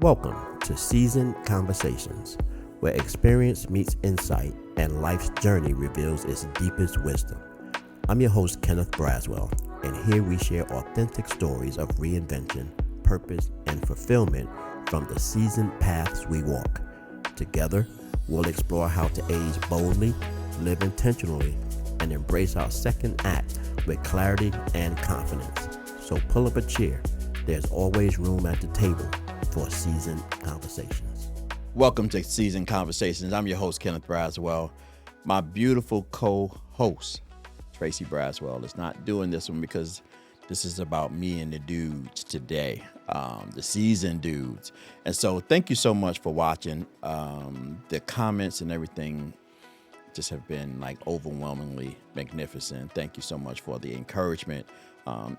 Welcome to Seasoned Conversations, where experience meets insight and life's journey reveals its deepest wisdom. I'm your host, Kenneth Braswell, and here we share authentic stories of reinvention, purpose, and fulfillment from the seasoned paths we walk. Together, we'll explore how to age boldly, live intentionally, and embrace our second act with clarity and confidence. So pull up a chair. There's always room at the table for Seasoned Conversations. Welcome to Seasoned Conversations. I'm your host, Kenneth Braswell. My beautiful co-host, Tracy Braswell, is not doing this one because this is about me and the dudes today, the seasoned dudes. And so thank you so much for watching. The comments and everything just have been like overwhelmingly magnificent. Thank you so much for the encouragement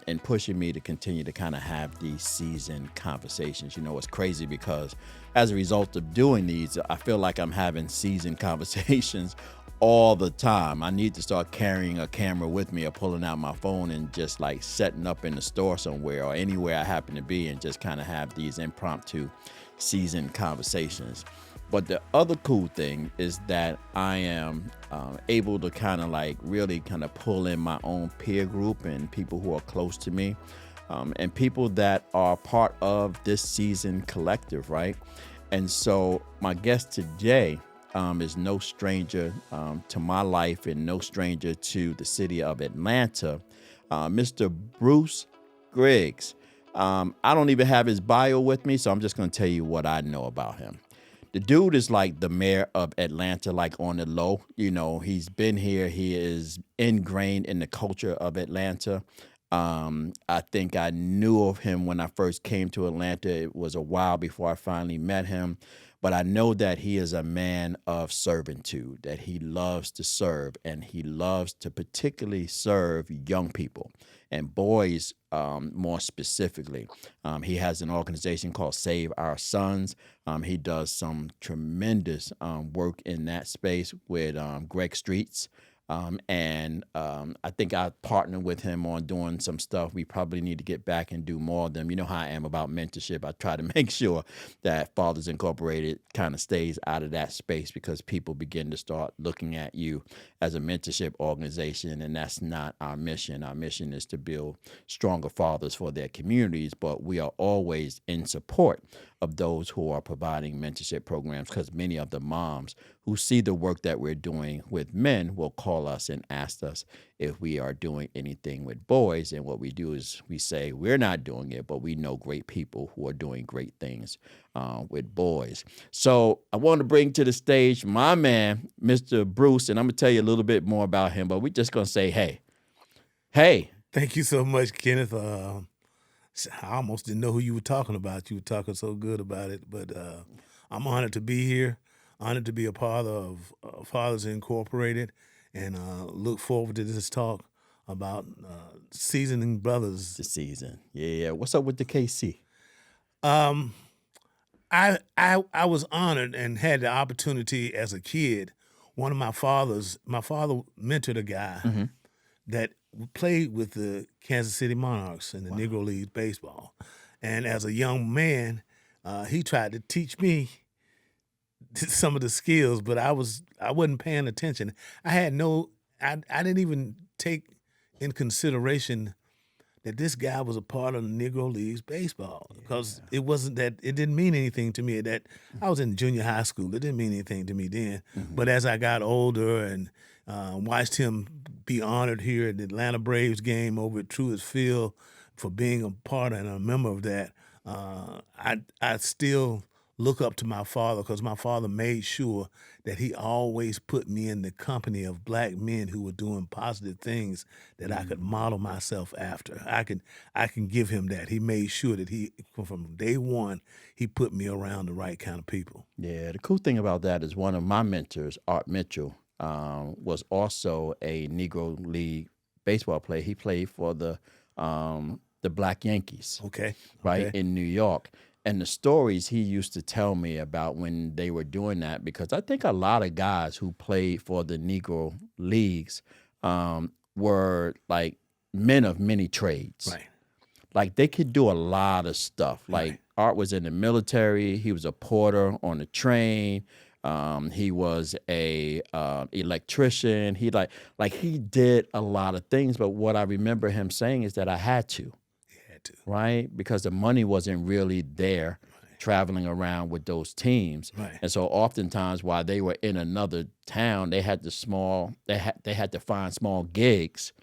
and pushing me to continue to kind of have these seasoned conversations. You know, it's crazy because as a result of doing these, I feel like I'm having seasoned conversations all the time. I need to start carrying a camera with me or pulling out my phone and just like setting up in the store somewhere or anywhere I happen to be and just kind of have these impromptu seasoned conversations. But the other cool thing is that I am able to kind of like really kind of pull in my own peer group and people who are close to me and people that are part of this season collective, right? And so my guest today is no stranger to my life and no stranger to the city of Atlanta, Mr. Bruce Griggs. I don't even have his bio with me, so I'm just going to tell you what I know about him. The dude is like the mayor of Atlanta, like on the low. You know, he's been here. He is ingrained in the culture of Atlanta. I think I knew of him when I first came to Atlanta. It was a while before I finally met him. But I know that he is a man of servitude, that he loves to serve, and he loves to particularly serve young people and boys more specifically. He has an organization called Save Our Sons. He does some tremendous work in that space with Greg Streets. I think I partnered with him on doing some stuff. We probably need to get back and do more of them. You know how I am about mentorship. I try to make sure that Fathers Incorporated kind of stays out of that space because people begin to start looking at you as a mentorship organization, and that's not our mission. Our mission is to build stronger fathers for their communities, but we are always in support of those who are providing mentorship programs because many of the moms who see the work that we're doing with men will call us and ask us if we are doing anything with boys. And what we do is we say we're not doing it, but we know great people who are doing great things with boys. So I want to bring to the stage my man, Mr. Bruce, and I'm going to tell you a little bit more about him, but we're just going to say, hey. Thank you so much, Kenneth. I almost didn't know who you were talking about. You were talking so good about it, but I'm honored to be here, honored to be a part of Fathers Incorporated, and look forward to this talk about seasoning brothers. The season. Yeah. What's up with the KC? I was honored and had the opportunity as a kid. My father mentored a guy that played with the Kansas City Monarchs in the Negro League baseball. And as a young man, he tried to teach me some of the skills, but I wasn't paying attention. I didn't even take in consideration that this guy was a part of the Negro Leagues baseball because it didn't mean anything to me. That I was in junior high school. It didn't mean anything to me then. But as I got older and watched him be honored here at the Atlanta Braves game over at Truist Field for being a part and a member of that, I still look up to my father because my father made sure that he always put me in the company of black men who were doing positive things that I could model myself after. I can give him that. He made sure that from day one, he put me around the right kind of people. Yeah, the cool thing about that is one of my mentors, Art Mitchell, was also a Negro League baseball player. He played for the Black Yankees, right, in New York. And the stories he used to tell me about when they were doing that, because I think a lot of guys who played for the Negro Leagues were like men of many trades. Right. Like they could do a lot of stuff. Like Art was in the military. He was a porter on the train. He was a electrician. He he did a lot of things. But what I remember him saying is that I had to. Right? Because the money wasn't really there traveling around with those teams. Right. And so oftentimes while they were in another town, they had to find small gigs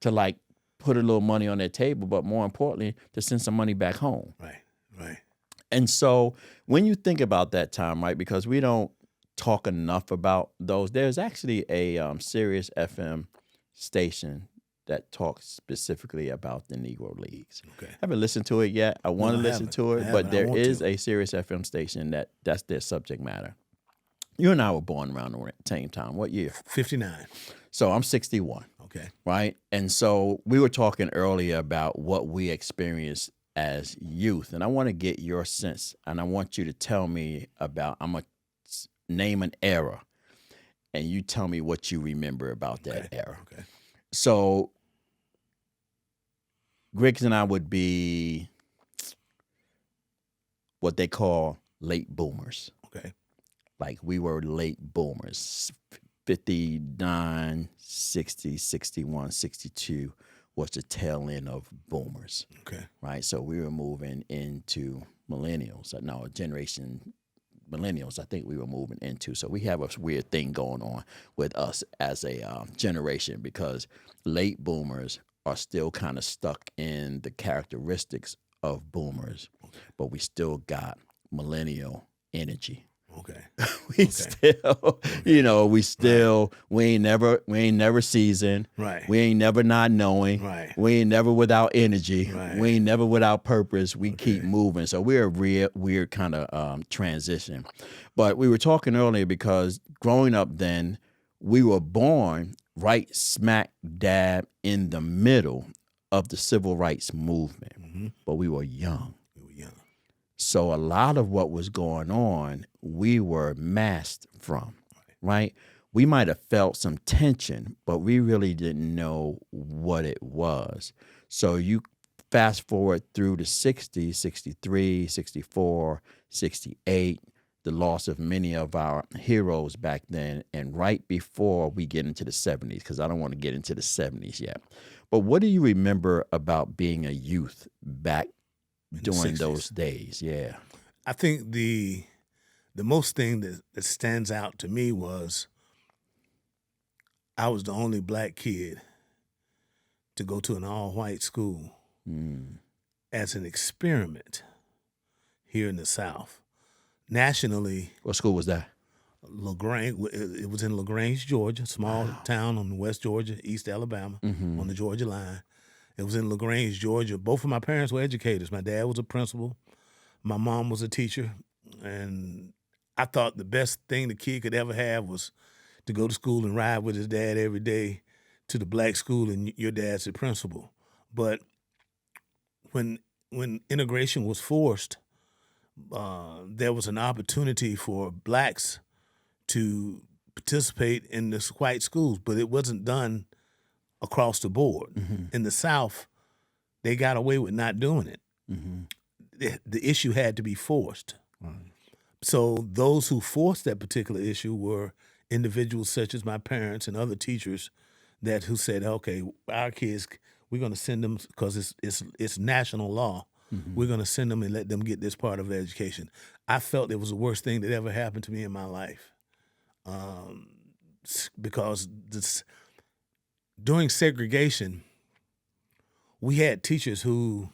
to like put a little money on their table, but more importantly, to send some money back home. Right. And so when you think about that time, right, because we don't talk enough about those, there's actually a Sirius FM station that talks specifically about the Negro Leagues. Okay. I haven't listened to it yet. I want to listen to it, but there is a Sirius FM station that's their subject matter. You and I were born around the same time. What year? 59. So I'm 61. Okay. Right? And so we were talking earlier about what we experienced as youth, and I want to get your sense, and I want you to tell me about, I'm going to name an era, and you tell me what you remember about that era. Okay. So Griggs and I would be what they call late boomers. Okay. Like we were late boomers. 59, 60, 61, 62 was the tail end of boomers. Okay. Right? So we were moving into millennials. No, generation millennials, I think we were moving into. So we have a weird thing going on with us as a generation, because late boomers are still kind of stuck in the characteristics of boomers, but we still got millennial energy. Okay. Still, we ain't never seasoned. Right. We ain't never not knowing. Right. We ain't never without energy. Right. We ain't never without purpose. We keep moving. So we're a weird kind of transition. But we were talking earlier because growing up then, we were born right smack dab in the middle of the civil rights movement, but we were young. So a lot of what was going on, we were masked from, right? We might have felt some tension, but we really didn't know what it was. So you fast forward through the 60s, 63, 64, 68, the loss of many of our heroes back then, and right before we get into the 70s, because I don't want to get into the 70s yet. But what do you remember about being a youth back during those days? Yeah. I think the most thing that stands out to me was I was the only black kid to go to an all-white school as an experiment here in the South. Nationally, What school was that? LaGrange. It was in LaGrange, Georgia, small town on West Georgia, East Alabama, on the Georgia line. It was in LaGrange, Georgia. Both of my parents were educators. My dad was a principal. My mom was a teacher. And I thought the best thing the kid could ever have was to go to school and ride with his dad every day to the black school, and your dad's the principal. But when integration was forced, there was an opportunity for blacks to participate in the white schools, but it wasn't done across the board. In the South, they got away with not doing it. The issue had to be forced. So those who forced that particular issue were individuals such as my parents and other teachers who said, okay, our kids, we're going to send them, because it's national law. We're going to send them and let them get this part of education. I felt it was the worst thing that ever happened to me in my life, because during segregation, we had teachers who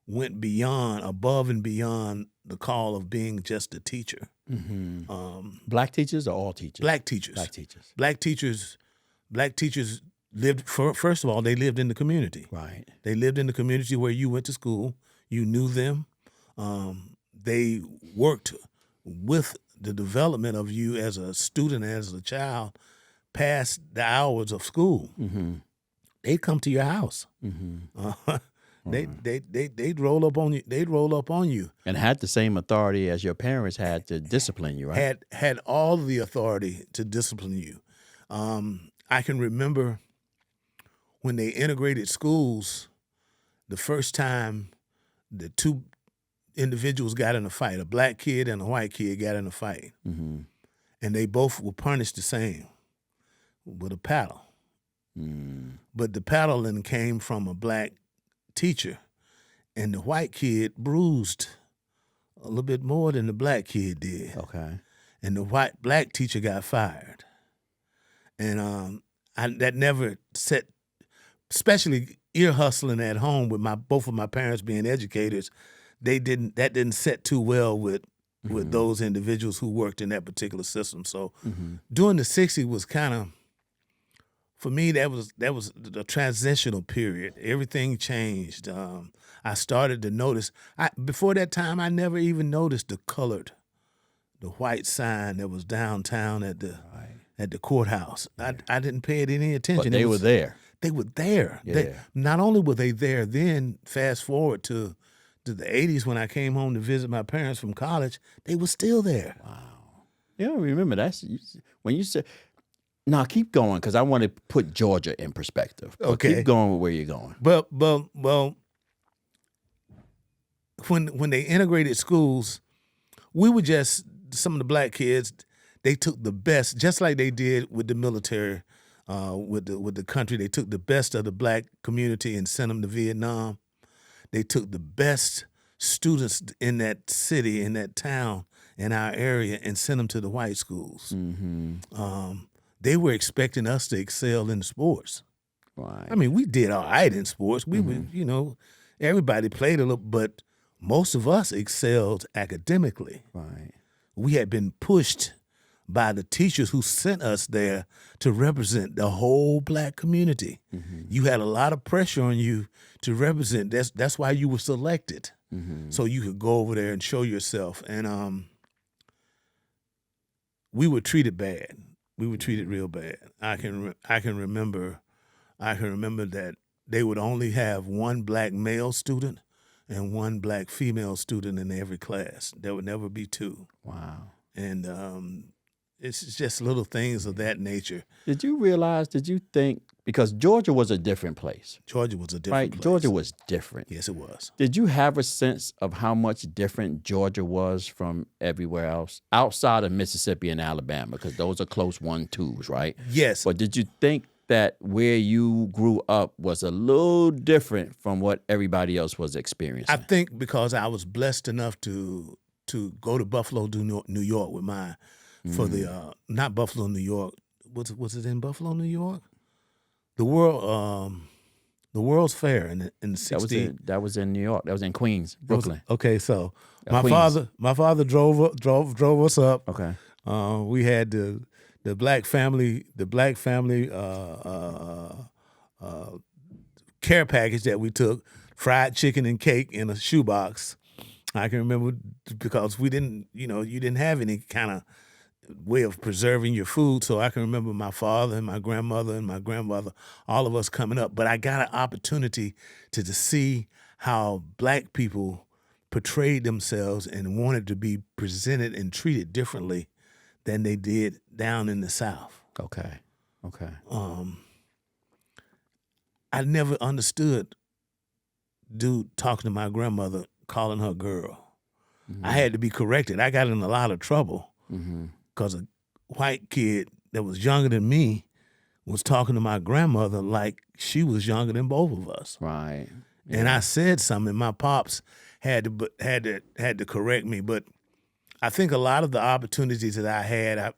went above and beyond the call of being just a teacher. Black teachers or all teachers? Black teachers. Black teachers. Black teachers lived, first of all, they lived in the community. Right. They lived in the community where you went to school. You knew them. They worked with the development of you as a student, as a child, past the hours of school. They'd come to your house. They'd roll up on you. They'd roll up on you, and had the same authority as your parents had to discipline you, right? Had all the authority to discipline you. I can remember when they integrated schools, the first time the two individuals got in a fight, a black kid and a white kid got in a fight, and they both were punished the same with a paddle. But the paddling came from a black teacher, and the white kid bruised a little bit more than the black kid did. Okay. And the black teacher got fired. And that never set, especially ear hustling at home with both of my parents being educators, that didn't set too well with those individuals who worked in that particular system. So during the 60s was kind of, for me, that was the transitional period. Everything changed. I started to notice. Before that time, I never even noticed the white sign that was downtown at the courthouse. I didn't pay it any attention. But they were there. They were there. Yeah. Not only were they there, then fast forward to the 80s when I came home to visit my parents from college, they were still there. Wow. Yeah, remember that's when you said. Now keep going because I want to put Georgia in perspective. Okay, keep going with where you're going. Well, when they integrated schools, we were just some of the black kids. They took the best, just like they did with the military, with the country. They took the best of the black community and sent them to Vietnam. They took the best students in that city, in that town, in our area, and sent them to the white schools. They were expecting us to excel in sports. Right. I mean, we did all right in sports. We were, everybody played a little, but most of us excelled academically. Right. We had been pushed by the teachers who sent us there to represent the whole black community. You had a lot of pressure on you to represent. That's why you were selected, so you could go over there and show yourself. And we were treated bad. We were treated real bad. I can remember that they would only have one black male student and one black female student in every class. There would never be two. Wow. And it's just little things of that nature. Did you think, because Georgia was a different place. Georgia was a different place. Georgia was different. Yes, it was. Did you have a sense of how much different Georgia was from everywhere else outside of Mississippi and Alabama? Because those are close 1-2s, right? Yes. But did you think that where you grew up was a little different from what everybody else was experiencing? I think because I was blessed enough to go to Buffalo, New York with my, for the, not Buffalo, New York. Was it in Buffalo, New York? The World's Fair in the 60s. That was in New York. That was in Queens, Brooklyn. Okay, so Queens. my father drove us up. Okay. We had the black family care package that we took, fried chicken and cake in a shoebox. I can remember because we didn't, you didn't have any kind of way of preserving your food. So I can remember my father and my grandmother and my grandmother, all of us coming up. But I got an opportunity to see how black people portrayed themselves and wanted to be presented and treated differently than they did down in the South. Okay. I never understood dude talking to my grandmother, calling her girl. I had to be corrected. I got in a lot of trouble because a white kid that was younger than me was talking to my grandmother like she was younger than both of us. Right. Yeah. And I said something. My pops had to correct me, but I think a lot of the opportunities that I had,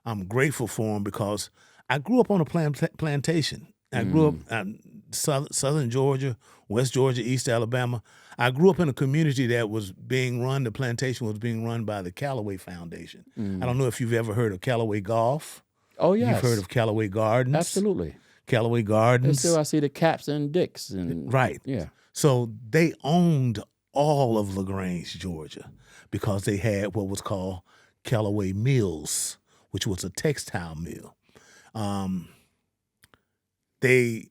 I'm grateful for them because I grew up on a plantation. I grew up in southern Georgia, West Georgia, East Alabama. I grew up in a community that was being run, the plantation was being run by the Callaway Foundation. I don't know if you've ever heard of Callaway Golf. Oh, yes. You've heard of Callaway Gardens. Absolutely. Callaway Gardens. And still I see the Caps and Dicks. Right. Yeah. So they owned all of LaGrange, Georgia, because they had what was called Callaway Mills, which was a textile mill. The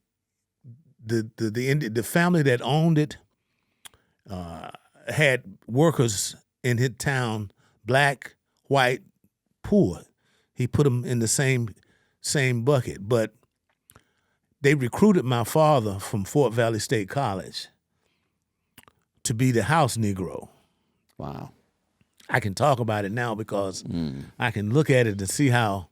family that owned it had workers in his town, black, white, poor. He put them in the same bucket. But they recruited my father from Fort Valley State College to be the house Negro. Wow. I can talk about it now because I can look at it to see how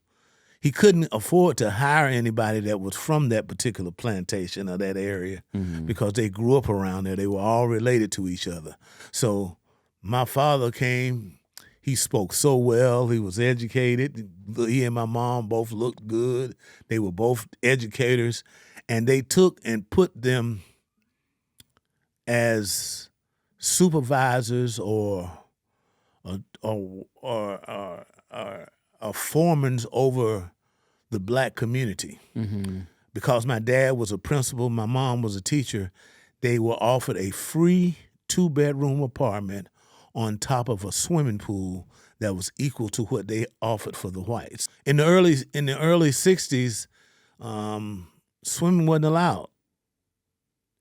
he couldn't afford to hire anybody that was from that particular plantation or that area because they grew up around there. They were all related to each other. So my father came. He spoke so well. He was educated. He and my mom both looked good. They were both educators. And they took and put them as supervisors or foremen over the black community. Because my dad was a principal, my mom was a teacher, they were offered a free 2-bedroom apartment on top of a swimming pool that was equal to what they offered for the whites. In the early 60s, swimming wasn't allowed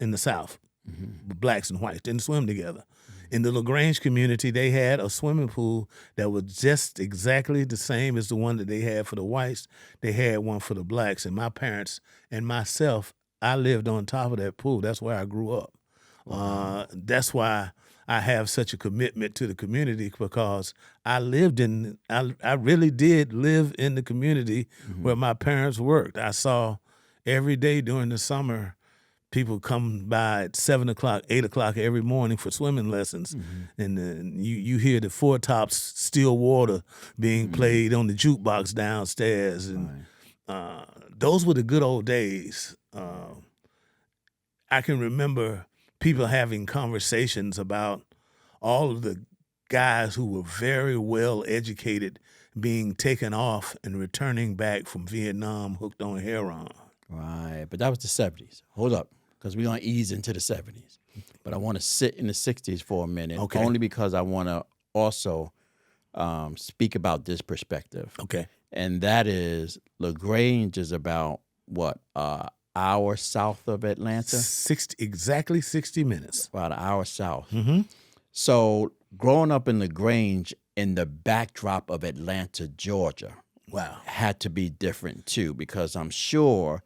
in the South. Blacks and whites didn't swim together. In the LaGrange community, they had a swimming pool that was just exactly the same as the one that they had for the whites. They had one for the blacks. And my parents and myself, I lived on top of that pool. That's where I grew up. That's why I have such a commitment to the community, because I really did live in the community where my parents worked. I saw every day during the summer people come by at 7 o'clock, 8 o'clock every morning for swimming lessons. And you hear the Four Tops Still Water being played on the jukebox downstairs. And those were the good old days. I can remember people having conversations about all of the guys who were very well educated being taken off and returning back from Vietnam hooked on heroin. Right, but that was the 70s. Hold up, because we're going to ease into the 70s. But I want to sit in the 60s for a minute, only because I want to also speak about this perspective. Okay. And that is, LaGrange is about, what, hour south of Atlanta? Exactly 60 minutes. About an hour south. So growing up in LaGrange in the backdrop of Atlanta, Georgia, had to be different too, because I'm sure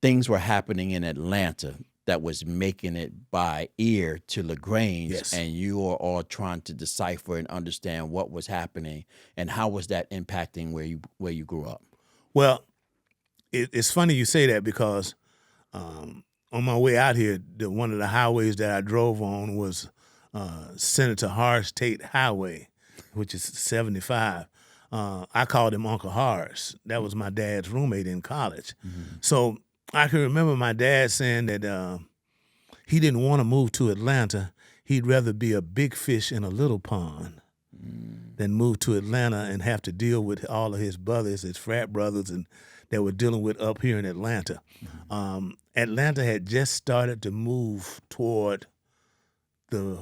things were happening in Atlanta that was making it by ear to LaGrange, and you are all trying to decipher and understand what was happening and how was that impacting where you grew up. Well, it's funny you say that, because on my way out here, one of the highways that I drove on was Senator Horace Tate Highway, which is 75. I called him Uncle Horace. That was my dad's roommate in college. So I can remember my dad saying that he didn't want to move to Atlanta. He'd rather be a big fish in a little pond than move to Atlanta and have to deal with all of his brothers, his frat brothers, and that were dealing with up here in Atlanta. Atlanta had just started to move toward the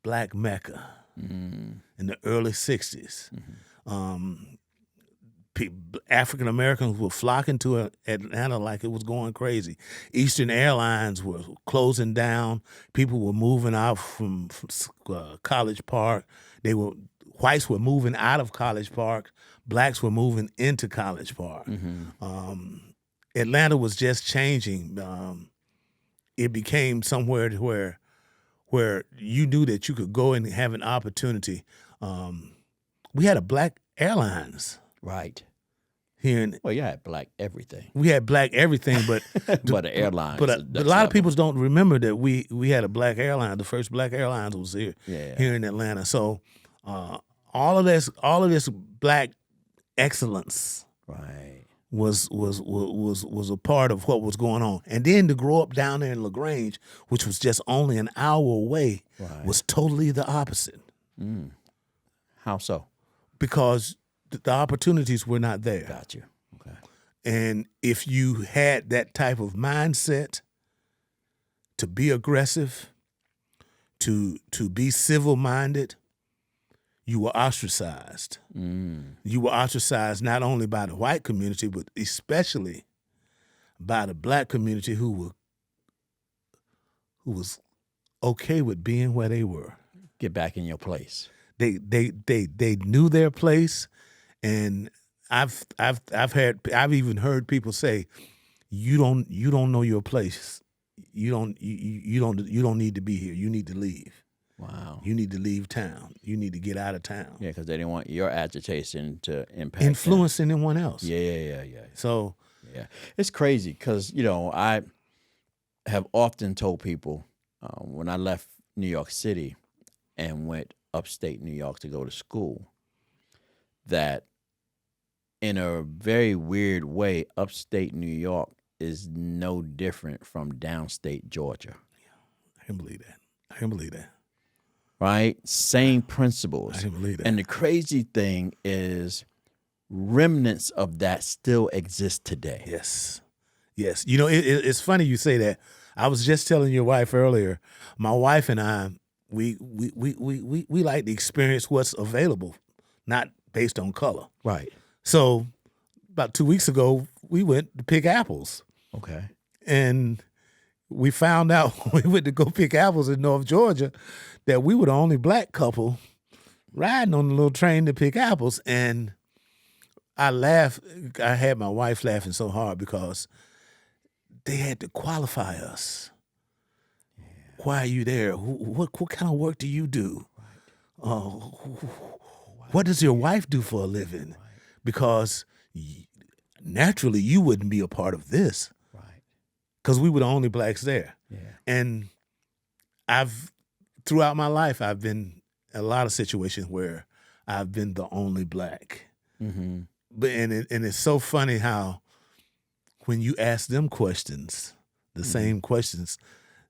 Black Mecca in the early 60s. African Americans were flocking to Atlanta like it was going crazy. Eastern Airlines were closing down. People were moving out from College Park. Whites were moving out of College Park. Blacks were moving into College Park. Atlanta was just changing. It became somewhere where you knew that you could go and have an opportunity. We had a Black Airlines. Right. Well, you had black everything. We had black everything, but but the airlines. But a lot of people don't remember that we had a Black airline. The first Black Airlines was here in Atlanta. So all of this black excellence, was a part of what was going on. And then to grow up down there in LaGrange, which was just only an hour away, was totally the opposite. How so? Because the opportunities were not there. Got you. Okay. And if you had that type of mindset to be aggressive, to be civil-minded, you were ostracized. You were ostracized not only by the white community, but especially by the black community who was okay with being where they were. Get back in your place. They knew their place. And I've even heard people say, you don't know your place. You don't need to be here. You need to leave. Wow. You need to leave town. You need to get out of town. Yeah, because they didn't want your agitation to impact Influence anyone else. Yeah. So Yeah, it's crazy because, I have often told people when I left New York City and went upstate New York to go to school that in a very weird way, upstate New York is no different from downstate Georgia. I can believe that. Right? Same principles. I can believe that. And the crazy thing is remnants of that still exist today. Yes. It's funny you say that. I was just telling your wife earlier. My wife and I, we like to experience what's available, not based on color. Right. So about 2 weeks ago, we went to pick apples. Okay. And we found out when we went to go pick apples in North Georgia that we were the only black couple riding on the little train to pick apples. And I laughed. I had my wife laughing so hard because they had to qualify us. Yeah. Why are you there? What kind of work do you do? Right. What does your wife do for a living? Right. Because naturally you wouldn't be a part of this. Right. Because we were the only blacks there. Yeah. And throughout my life, I've been in a lot of situations where I've been the only black. Mm-hmm. And it's so funny how when you ask them questions, the same questions,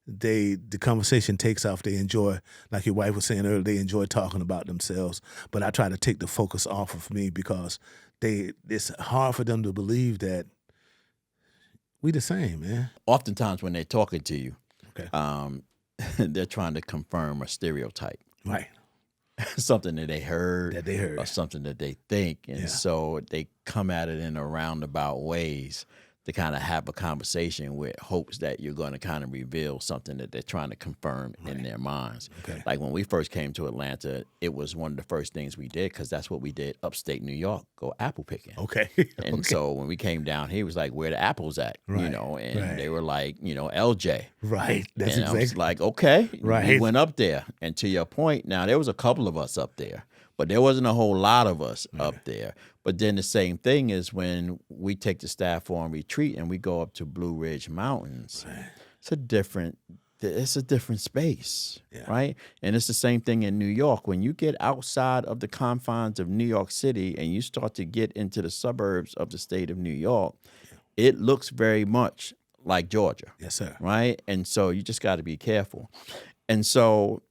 the conversation takes off. They enjoy, like your wife was saying earlier, they enjoy talking about themselves. But I try to take the focus off of me because it's hard for them to believe that we the same, man. Oftentimes when they're talking to you, okay, they're trying to confirm a stereotype. Right. Something that they heard. Or something that they think. And so they come at it in a roundabout ways to kind of have a conversation with hopes that you're going to kind of reveal something that they're trying to confirm in their minds. Okay. Like when we first came to Atlanta, it was one of the first things we did because that's what we did upstate New York, go apple picking. Okay. And so when we came down here, it was like, where the apples at? Right. And they were like, LJ. Right. That's and exactly. I was like, okay. Right. We went up there. And to your point, now there was a couple of us up there, but there wasn't a whole lot of us up there. But then the same thing is when we take the staff on retreat and we go up to Blue Ridge Mountains, it's a different space, right? And it's the same thing in New York. When you get outside of the confines of New York City and you start to get into the suburbs of the state of New York, it looks very much like Georgia. Yes, sir. Right? And so you just got to be careful. And so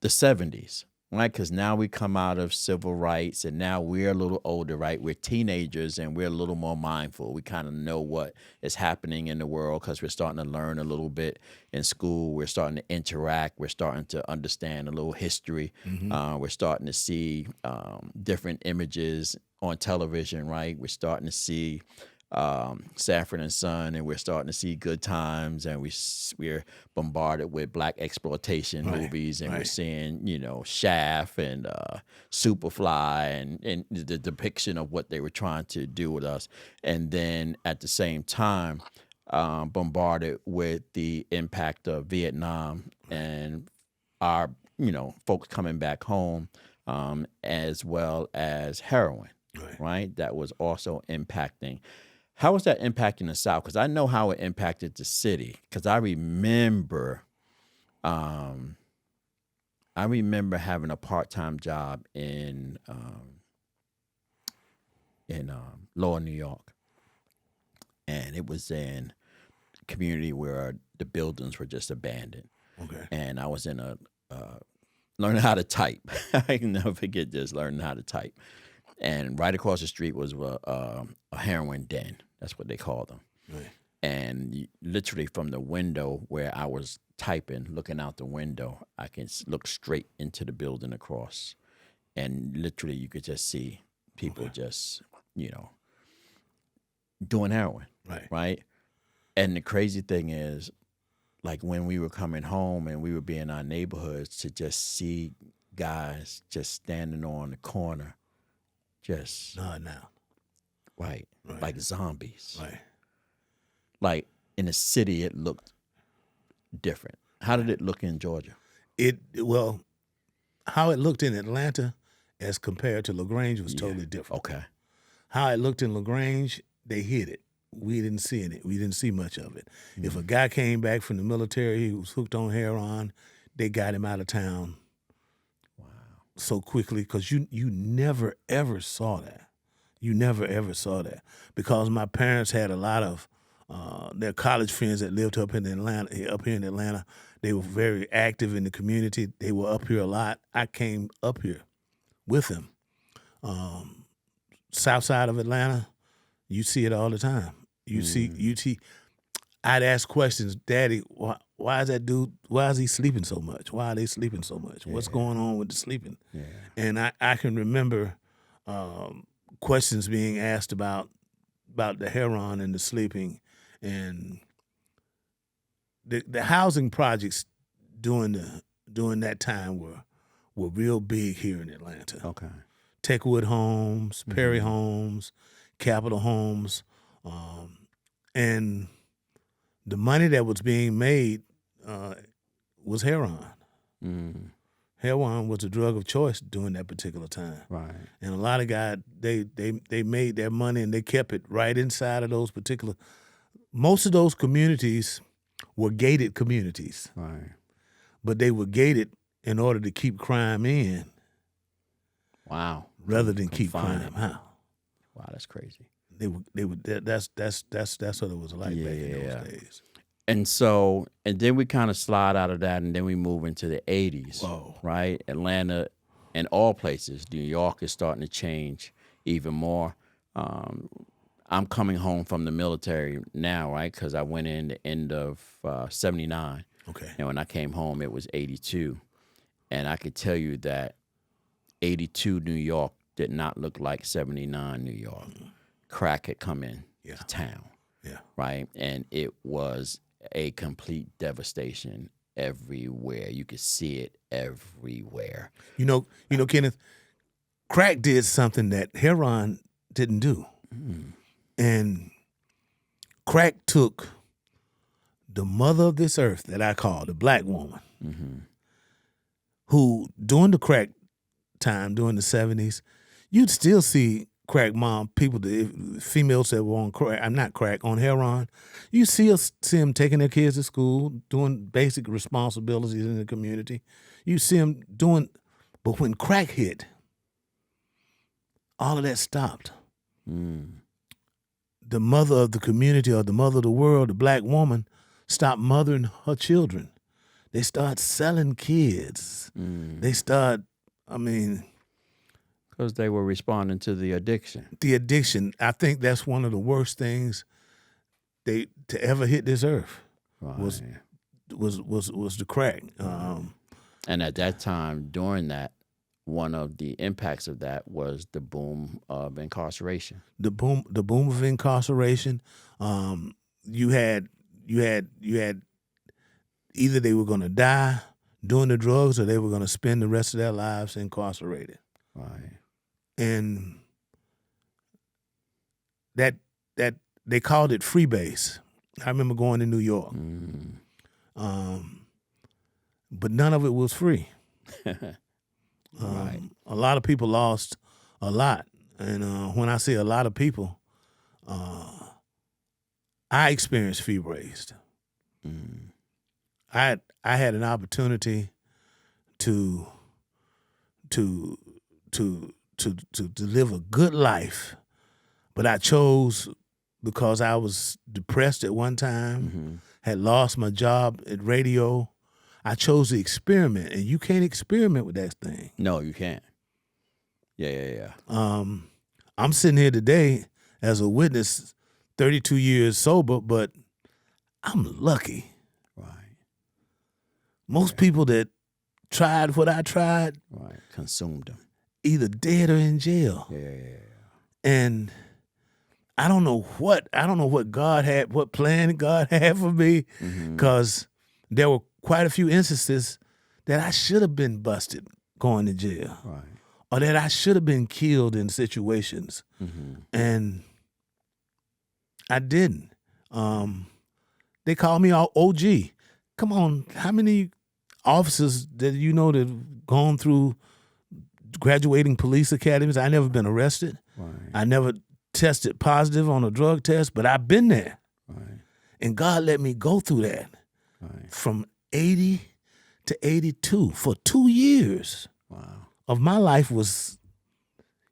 the 70s, right? Because now we come out of civil rights and now we're a little older, right? We're teenagers and we're a little more mindful. We kind of know what is happening in the world because we're starting to learn a little bit in school. We're starting to interact. We're starting to understand a little history. Mm-hmm. We're starting to see different images on television, right? We're starting to see Sanford and Son, and we're starting to see Good Times, and we're bombarded with black exploitation movies, and we're seeing Shaft and Superfly and the depiction of what they were trying to do with us, and then at the same time bombarded with the impact of Vietnam and our folks coming back home, as well as heroin, right? That was also impacting. How was that impacting the South? Because I know how it impacted the city. Because I remember having a part-time job in Lower New York, and it was in a community where the buildings were just abandoned. Okay. And I was in learning how to type. I can never forget this, learning how to type. And right across the street was a heroin den. That's what they call them. Right. And literally from the window where I was typing, looking out the window, I can look straight into the building across. And literally you could just see people just, doing heroin. Right. And the crazy thing is, like when we were coming home and we would be in our neighborhoods, to just see guys just standing on the corner, just nodding out. Right. Like zombies. Right. like in the city, it looked different. How did it look in Georgia? Well, how it looked in Atlanta as compared to LaGrange was totally different. Okay. How it looked in LaGrange, they hid it. We didn't see it. We didn't see much of it. If a guy came back from the military, he was hooked on heroin, they got him out of town so quickly because you never, ever saw that. You never, ever saw that because my parents had a lot of their college friends that lived up here in Atlanta. They were very active in the community. They were up here a lot. I came up here with them. South side of Atlanta, you see it all the time. You see, I'd ask questions, Daddy, why is that dude, why is he sleeping so much? Why are they sleeping so much? What's going on with the sleeping? Yeah. And I can remember questions being asked about the heroin and the sleeping, and the housing projects during that time were real big here in Atlanta. Okay. Techwood Homes, Perry Homes, Capitol Homes, and the money that was being made was heroin. Heroin was a drug of choice during that particular time. Right. And a lot of guys, they made their money and they kept it right inside of those particular. Most of those communities were gated communities. Right. But they were gated in order to keep crime in. Wow. Rather than keep crime out. Wow, that's crazy. They would. That's what it was like back in those days. And then we kind of slide out of that, and then we move into the 80s. Whoa. Right? Atlanta and all places. New York is starting to change even more. I'm coming home from the military now, right? Because I went in the end of 79. Okay. And when I came home, it was 82. And I could tell you that 82 New York did not look like 79 New York. Crack had come in to town. Yeah. Right? And it was a complete devastation everywhere. You could see it everywhere. You know, Kenneth, crack did something that heroin didn't do. And crack took the mother of this earth that I call the black woman, who during the crack time, during the 70s, you'd still see crack mom, people, females that were on crack, on heroin. You see them taking their kids to school, doing basic responsibilities in the community. You see them doing, but when crack hit, all of that stopped. The mother of the community or the mother of the world, the black woman, stopped mothering her children. They start selling kids. They start, because they were responding to the addiction. The addiction. I think that's one of the worst things to ever hit this earth. Right. was the crack. And at that time, during that, one of the impacts of that was the boom of incarceration. The boom of incarceration. You had either they were going to die doing the drugs or they were going to spend the rest of their lives incarcerated. Right. And that they called it freebase. I remember going to New York. But none of it was free. Right. A lot of people lost a lot. And when I say a lot of people, I experienced fee raised. I had an opportunity to live a good life, but I chose because I was depressed at one time, had lost my job at radio. I chose to experiment, and you can't experiment with that thing. No, you can't. Yeah. I'm sitting here today as a witness, 32 years sober, but I'm lucky. Right. Most people that tried what I tried, right, consumed them, either dead or in jail. Yeah. And I don't know what what plan God had for me, because there were quite a few instances that I should have been busted going to jail. Right. Or that I should have been killed in situations. And I didn't. They call me OG. Come on, how many officers that you know that have gone through graduating police academies? I never been arrested. Right. I never tested positive on a drug test, but I've been there. Right. And God let me go through that Right. from 80 to 82 for 2 years. Wow. Of my life was,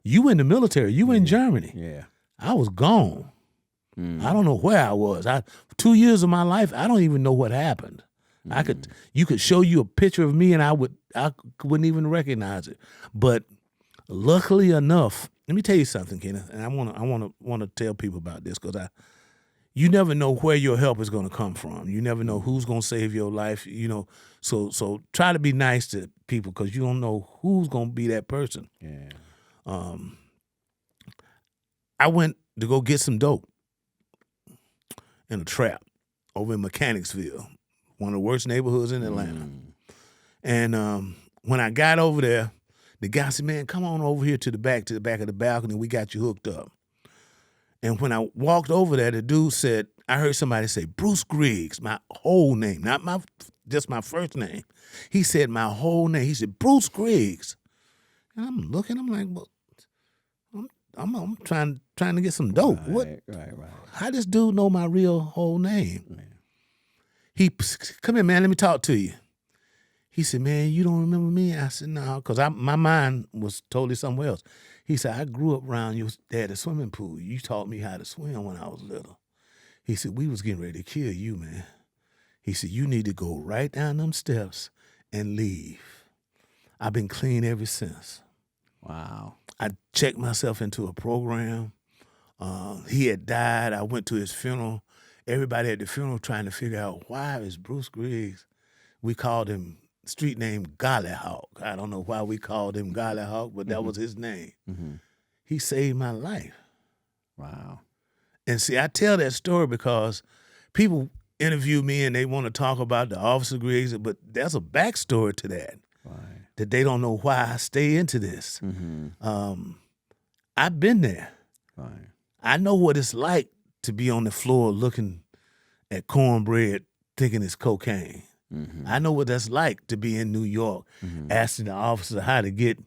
you in the military, you in Germany. Yeah. I was gone. I don't know where I was. 2 years of my life, I don't even know what happened. You could show you a picture of me and I wouldn't even recognize it. But luckily enough, let me tell you something, Kenneth, and I want to tell people about this because you never know where your help is going to come from. You never know who's going to save your life. So try to be nice to people because you don't know who's going to be that person. Yeah. I went to go get some dope in a trap over in Mechanicsville, one of the worst neighborhoods in Atlanta. And when I got over there, the guy said, "Man, come on over here to the back of the balcony. We got you hooked up." And when I walked over there, the dude said, I heard somebody say, "Bruce Griggs," my whole name, not just my first name. He said my whole name. He said, "Bruce Griggs." And I'm looking, I'm like, well, I'm trying to get some dope. Right. How this dude know my real whole name? Yeah. He, "Come here, man, let me talk to you." He said, "Man, you don't remember me?" I said, "No," because my mind was totally somewhere else. He said, "I grew up around your dad's swimming pool. You taught me how to swim when I was little." He said, "We was getting ready to kill you, man." He said, "You need to go right down them steps and leave." I've been clean ever since. Wow. I checked myself into a program. He had died. I went to his funeral. Everybody at the funeral trying to figure out why is Bruce Griggs. We called him street name Gollyhawk. I don't know why we called him Gollyhawk, but that was his name. Mm-hmm. He saved my life. Wow. And see, I tell that story because people interview me and they want to talk about the Officer Griggs, but there's a backstory to that. Right. That they don't know why I stay into this. Mm-hmm. I've been there. Right. I know what it's like to be on the floor looking at cornbread thinking it's cocaine. Mm-hmm. I know what that's like to be in New York asking the officer how to get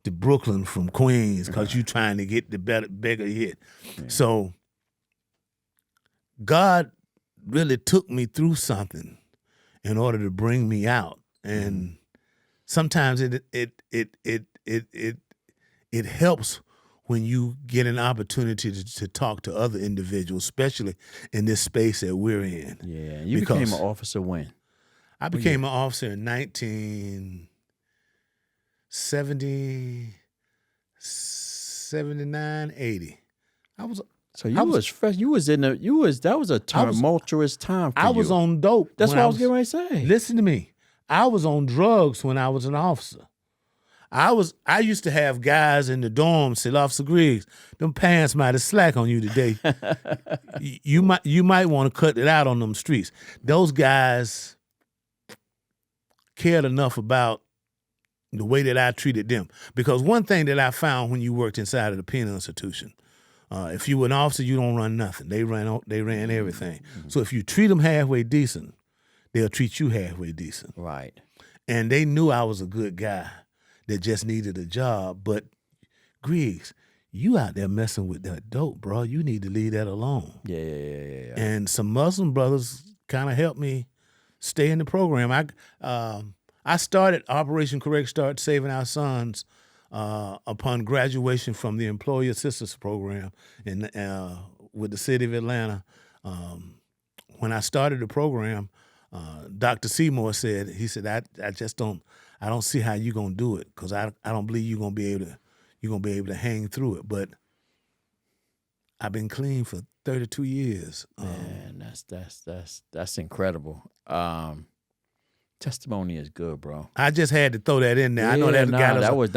to Brooklyn from Queens because you're trying to get the bigger hit. Yeah. So God really took me through something in order to bring me out. And sometimes it helps when you get an opportunity to talk to other individuals, especially in this space that we're in. Yeah, you became an officer when? I became an officer in 1970, 79, 80. That was a tumultuous time for you. I was on dope. That's what I was getting ready to say. Listen to me. I was on drugs when I was an officer. I used to have guys in the dorm say, "Officer Griggs, them pants might have slack on you today. You might want to cut it out on them streets." Those guys cared enough about the way that I treated them. Because one thing that I found when you worked inside of the penal institution, if you were an officer, you don't run nothing. They ran everything. So if you treat them halfway decent, they'll treat you halfway decent. Right. And they knew I was a good guy that just needed a job. But Griggs, you out there messing with that dope, bro. You need to leave that alone. Yeah. And some Muslim brothers kind of helped me stay in the program. I started Operation Correct Start Saving Our Sons upon graduation from the Employee Assistance Program with the city of Atlanta. When I started the program, Dr. Seymour said, I don't see how you're gonna do it because I don't believe you're gonna be able to hang through it. But I've been clean for 32 years. Man, that's incredible. Testimony is good, bro. I just had to throw that in there. Yeah, I know that was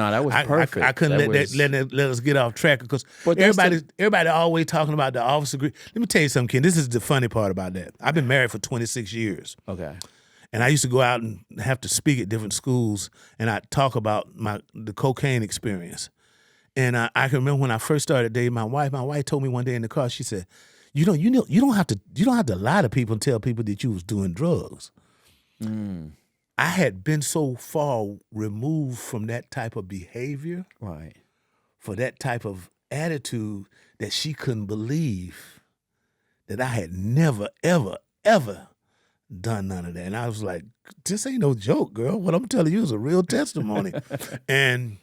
perfect. I couldn't let us get off track because everybody always talking about the officer. Let me tell you something, Ken. This is the funny part about that. I've been married for 26 years. Okay. And I used to go out and have to speak at different schools, and I'd talk about the cocaine experience. And I can remember when I first started dating my wife told me one day in the car, she said, you don't have to lie to people and tell people that you was doing drugs. I had been so far removed from that type of behavior, Right. for that type of attitude, that she couldn't believe that I had never, ever, ever done none of that. And I was like, this ain't no joke, girl. What I'm telling you is a real testimony. And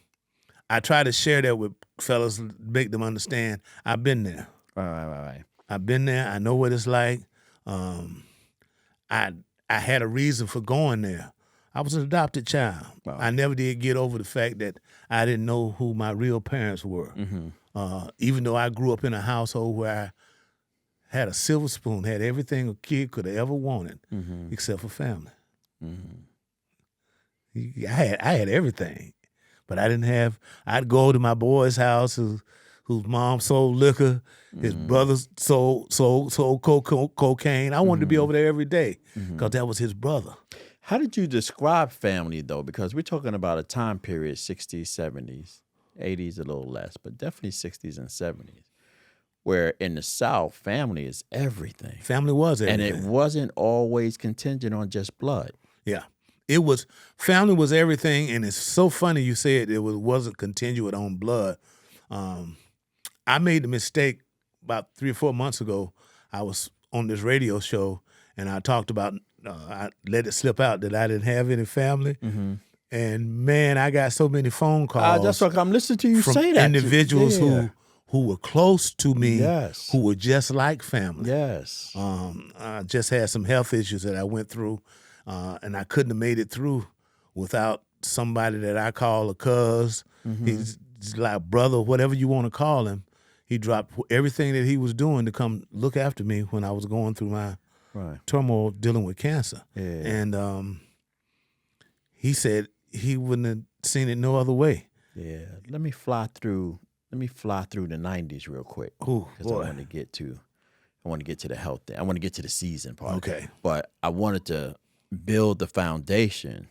I try to share that with fellas, make them understand I've been there. Right. I've been there. I know what it's like. I had a reason for going there. I was an adopted child. Wow. I never did get over the fact that I didn't know who my real parents were. Even though I grew up in a household where I had a silver spoon, had everything a kid could have ever wanted, except for family. I had everything, but I didn't have. I'd go to my boy's house, whose mom sold liquor, his brother sold cocaine. I wanted to be over there every day because that was his brother. How did you describe family, though? Because we're talking about a time period, 60s, 70s, 80s, a little less, but definitely 60s and 70s, where in the South, family is everything. Family was everything. And it wasn't always contingent on just blood. Yeah. Family was everything, and it's so funny you said it wasn't contingent on blood. I made the mistake about 3 or 4 months ago. I was on this radio show, and I talked about, I let it slip out that I didn't have any family. And man, I got so many phone calls. That's what I'm listening to you from say that. individuals who were close to me, Yes. who were just like family. Yes. I just had some health issues that I went through, and I couldn't have made it through without somebody that I call a cuz. He's like brother, whatever you want to call him. He dropped everything that he was doing to come look after me when I was going through my turmoil dealing with cancer. Yeah. And he said he wouldn't have seen it no other way. Yeah. Let me fly through the 90s real quick. Ooh, Because I boy. want to get to the health thing. I want to get to the season part. Okay. But I wanted to build the foundation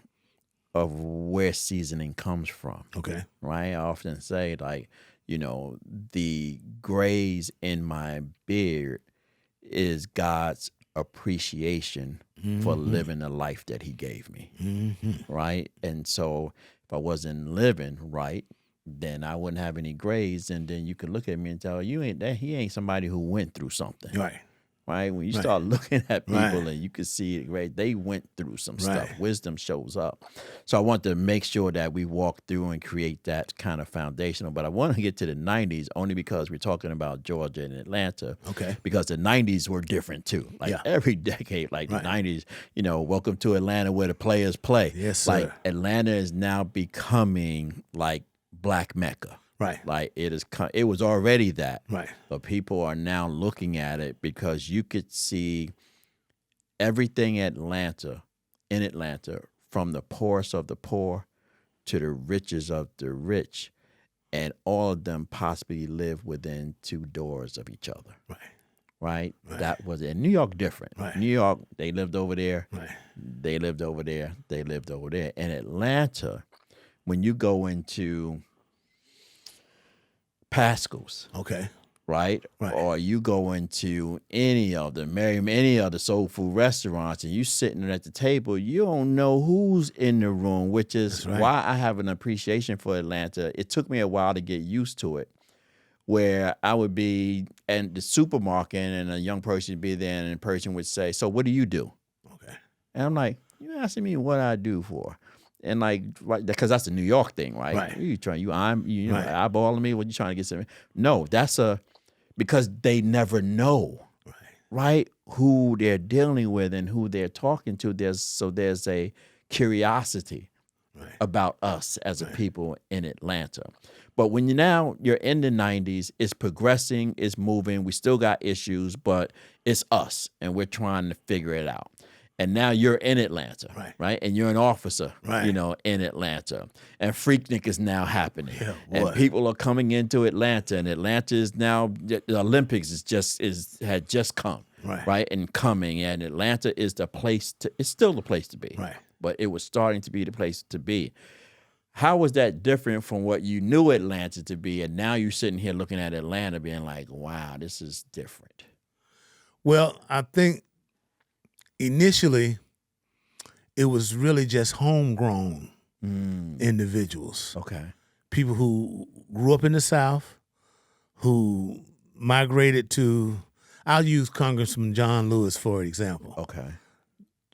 of where seasoning comes from. Okay. Right? I often say, like, the grays in my beard is God's appreciation for living the life that he gave me. Right? And so if I wasn't living right, then I wouldn't have any grays, and then you could look at me and tell he ain't somebody who went through something. Right? When you start looking at people and you can see it, right, they went through some stuff. Wisdom shows up. So I want to make sure that we walk through and create that kind of foundational. But I want to get to the 90s only because we're talking about Georgia and Atlanta. Okay. Because the 90s were different too. Like every decade, like the 90s, welcome to Atlanta where the players play. Yes, sir. Like Atlanta is now becoming like Black Mecca. Like it was already that. But people are now looking at it because you could see everything in Atlanta, from the poorest of the poor to the richest of the rich, and all of them possibly live within 2 doors of each other. Right? That was in New York different. New York, they lived over there. They lived over there. They lived over there. In Atlanta, when you go into Pascal's, right? Or you go into any of the soul food restaurants, and you sitting at the table, you don't know who's in the room, which is why I have an appreciation for Atlanta. It took me a while to get used to it, where I would be in the supermarket and a young person would be there, and a person would say, "So what do you do?" And I'm like, "You asking me what I do for?" And like, because that's the New York thing, right? What are you trying? Eyeballing me? What you trying to get something? No, because they never know, right? Who they're dealing with and who they're talking to. There's a curiosity about us as a people in Atlanta. But when you're in the 90s, it's progressing, it's moving. We still got issues, but it's us, and we're trying to figure it out. And now you're in Atlanta, right? And you're an officer, in Atlanta. And Freaknik is now happening. And people are coming into Atlanta, and Atlanta is now, the Olympics had just come, right? And coming, and Atlanta is it's still the place to be. But it was starting to be the place to be. How was that different from what you knew Atlanta to be, and now you're sitting here looking at Atlanta being like, wow, this is different? Well, I think initially it was really just homegrown individuals. Okay. People who grew up in the South, who migrated to, I'll use Congressman John Lewis for example. Okay.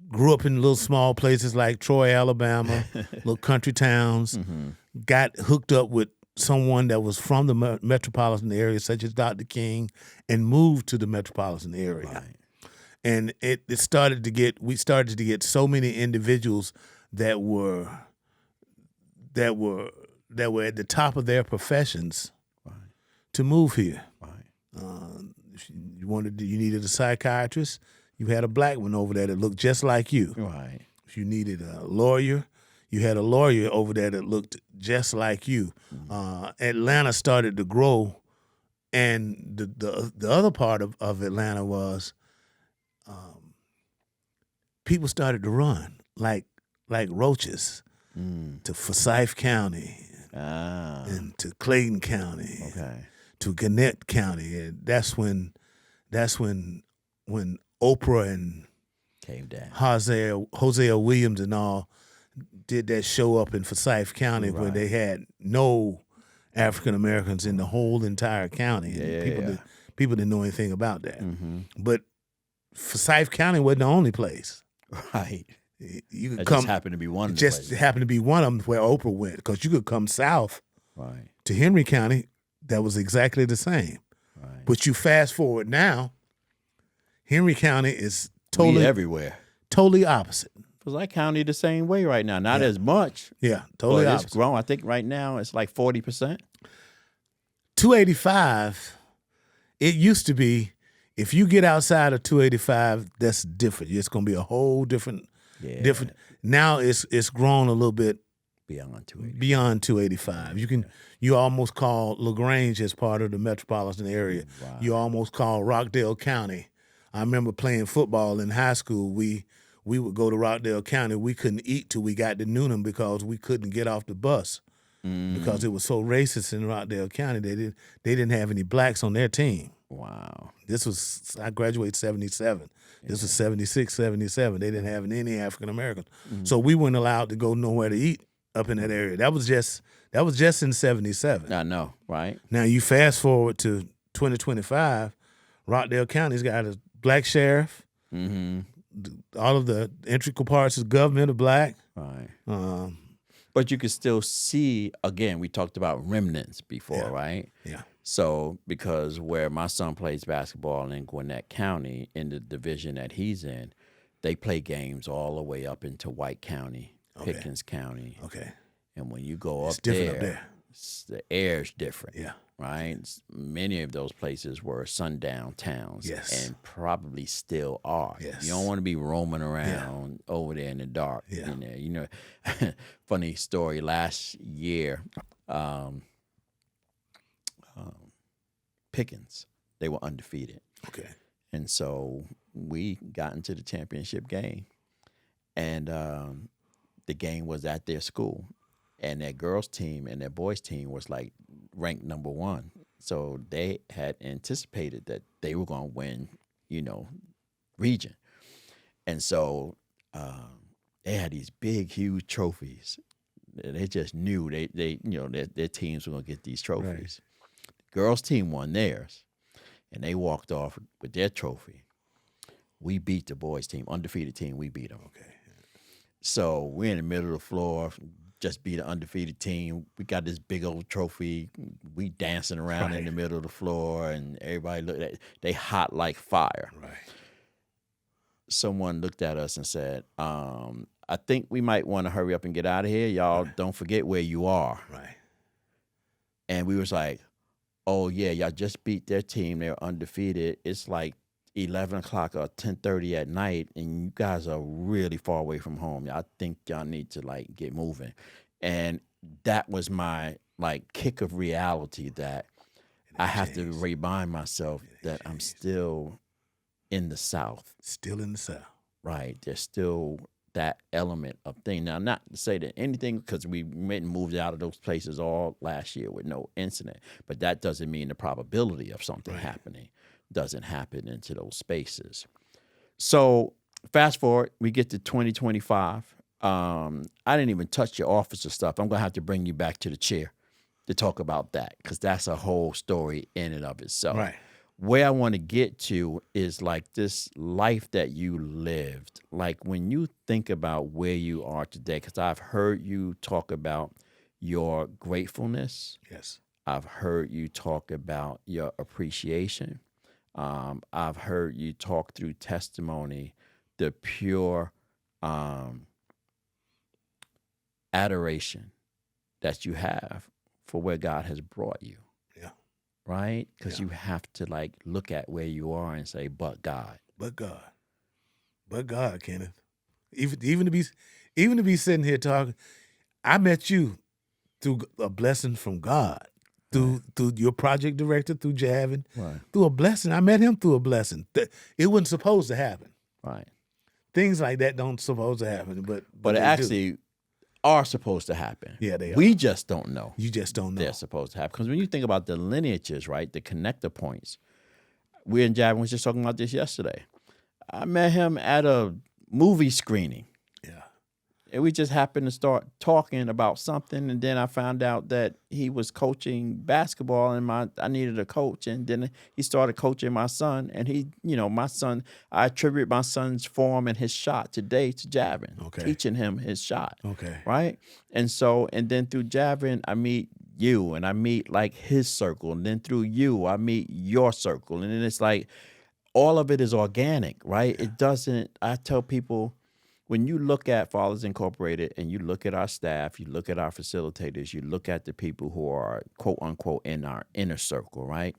Grew up in little small places like Troy, Alabama, little country towns, got hooked up with someone that was from the metropolitan area, such as Dr. King, and moved to the metropolitan area. Right. And we started to get so many individuals that were at the top of their professions to move here. Right. If you needed a psychiatrist, you had a black one over there that looked just like you. Right. If you needed a lawyer, you had a lawyer over there that looked just like you. Atlanta started to grow, and the other part of Atlanta was people started to run like roaches to Forsyth County and to Clayton County, to Gwinnett County, and that's when Oprah and Came down. Hosea Williams and all did that show up in Forsyth County where they had no African Americans in the whole entire county. And people didn't know anything about that. But Forsyth County wasn't the only place. Right. You could It come. just happened to be one of the Just places. happened to be one of them where Oprah went, because you could come south Right. to Henry County. That was exactly the same. Right. But you fast forward now, Henry County is We everywhere. totally opposite. Forsyth County the same way right now. Not as much. Yeah, totally But opposite. it's grown. I think right now it's like 40%. 285, it used to be, if you get outside of 285, that's different. It's going to be a whole different. Now it's grown a little bit Beyond 280. beyond 285. You almost call LaGrange as part of the metropolitan area. Wow. You almost call Rockdale County. I remember playing football in high school. We would go to Rockdale County. We couldn't eat till we got to Newnham because we couldn't get off the bus because it was so racist in Rockdale County. They didn't have any blacks on their team. Wow. I graduated 77. This was 76, 77. They didn't have any African Americans. So we weren't allowed to go nowhere to eat up in that area. That was just in 77. I know, right? Now you fast forward to 2025, Rockdale County's got a black sheriff. All of the integral parts of government are black. Right. But you can still see, again, we talked about remnants before, right? Yeah. So because where my son plays basketball in Gwinnett County, in the division that he's in, they play games all the way up into White County, Pickens County. Okay. And when you go It's up different there, up there. the air's different. Yeah. Right? Many of those places were sundown towns. Yes. And probably still are. Yes. You don't want to be roaming around over there in the dark. Yeah. In there. You know, funny story, last year, Pickens, they were undefeated. Okay. And so we got into the championship game. And the game was at their school. And their girls' team and their boys' team was like ranked number 1. So they had anticipated that they were going to win, region. And so they had these big, huge trophies. They just knew their teams were going to get these trophies. Right. The girls' team won theirs, and they walked off with their trophy. We beat the boys' team, undefeated team. We beat them. Okay. So we're in the middle of the floor. Just beat an undefeated team. We got this big old trophy. We dancing around in the middle of the floor, and everybody looked at. They hot like fire. Right. Someone looked at us and said, "I think we might want to hurry up and get out of here. Y'all don't forget where you are." Right. And we was like, "Oh yeah, y'all just beat their team. They're undefeated. It's like 11 o'clock or 10:30 at night, and you guys are really far away from home. I think y'all need to get moving." And that was my kick of reality that I have to remind myself that I'm still in the South. Still in the South. Right. There's still that element of thing. Now, not to say that anything, because we went and moved out of those places all last year with no incident, but that doesn't mean the probability of something happening. doesn't happen into those spaces. So fast forward, we get to 2025. I didn't even touch your officer stuff. I'm going to have to bring you back to the chair to talk about that, because that's a whole story in and of itself. Right. Where I want to get to is like this life that you lived. Like when you think about where you are today, because I've heard you talk about your gratefulness. Yes. I've heard you talk about your appreciation. I've heard you talk through testimony, the pure adoration that you have for where God has brought you. Yeah. Right? Because Yeah. you have to like look at where you are and say, but God. But God, Kenneth. Even to be sitting here talking, I met you through a blessing from God, through your project director, through Javin, Right. through a blessing. I met him through a blessing. It wasn't supposed to happen. Right. Things like that don't supposed to happen, but But it they actually do. are supposed to happen. Yeah, they We are. just don't know You just don't know. they're supposed to happen. Because when you think about the lineages, right, the connector points, we and Javin was just talking about this yesterday. I met him at a movie screening. Yeah. And we just happened to start talking about something, and then I found out that he was coaching basketball, and I needed a coach, and then he started coaching my son, and my son, I attribute my son's form and his shot today to Javin, Okay. teaching him his shot, Okay. right? And then through Javin, I meet you, and I meet like his circle, and then through you, I meet your circle, and then it's like all of it is organic, right? It doesn't. I tell people, when you look at Fathers Incorporated and you look at our staff, you look at our facilitators, you look at the people who are quote unquote in our inner circle, right?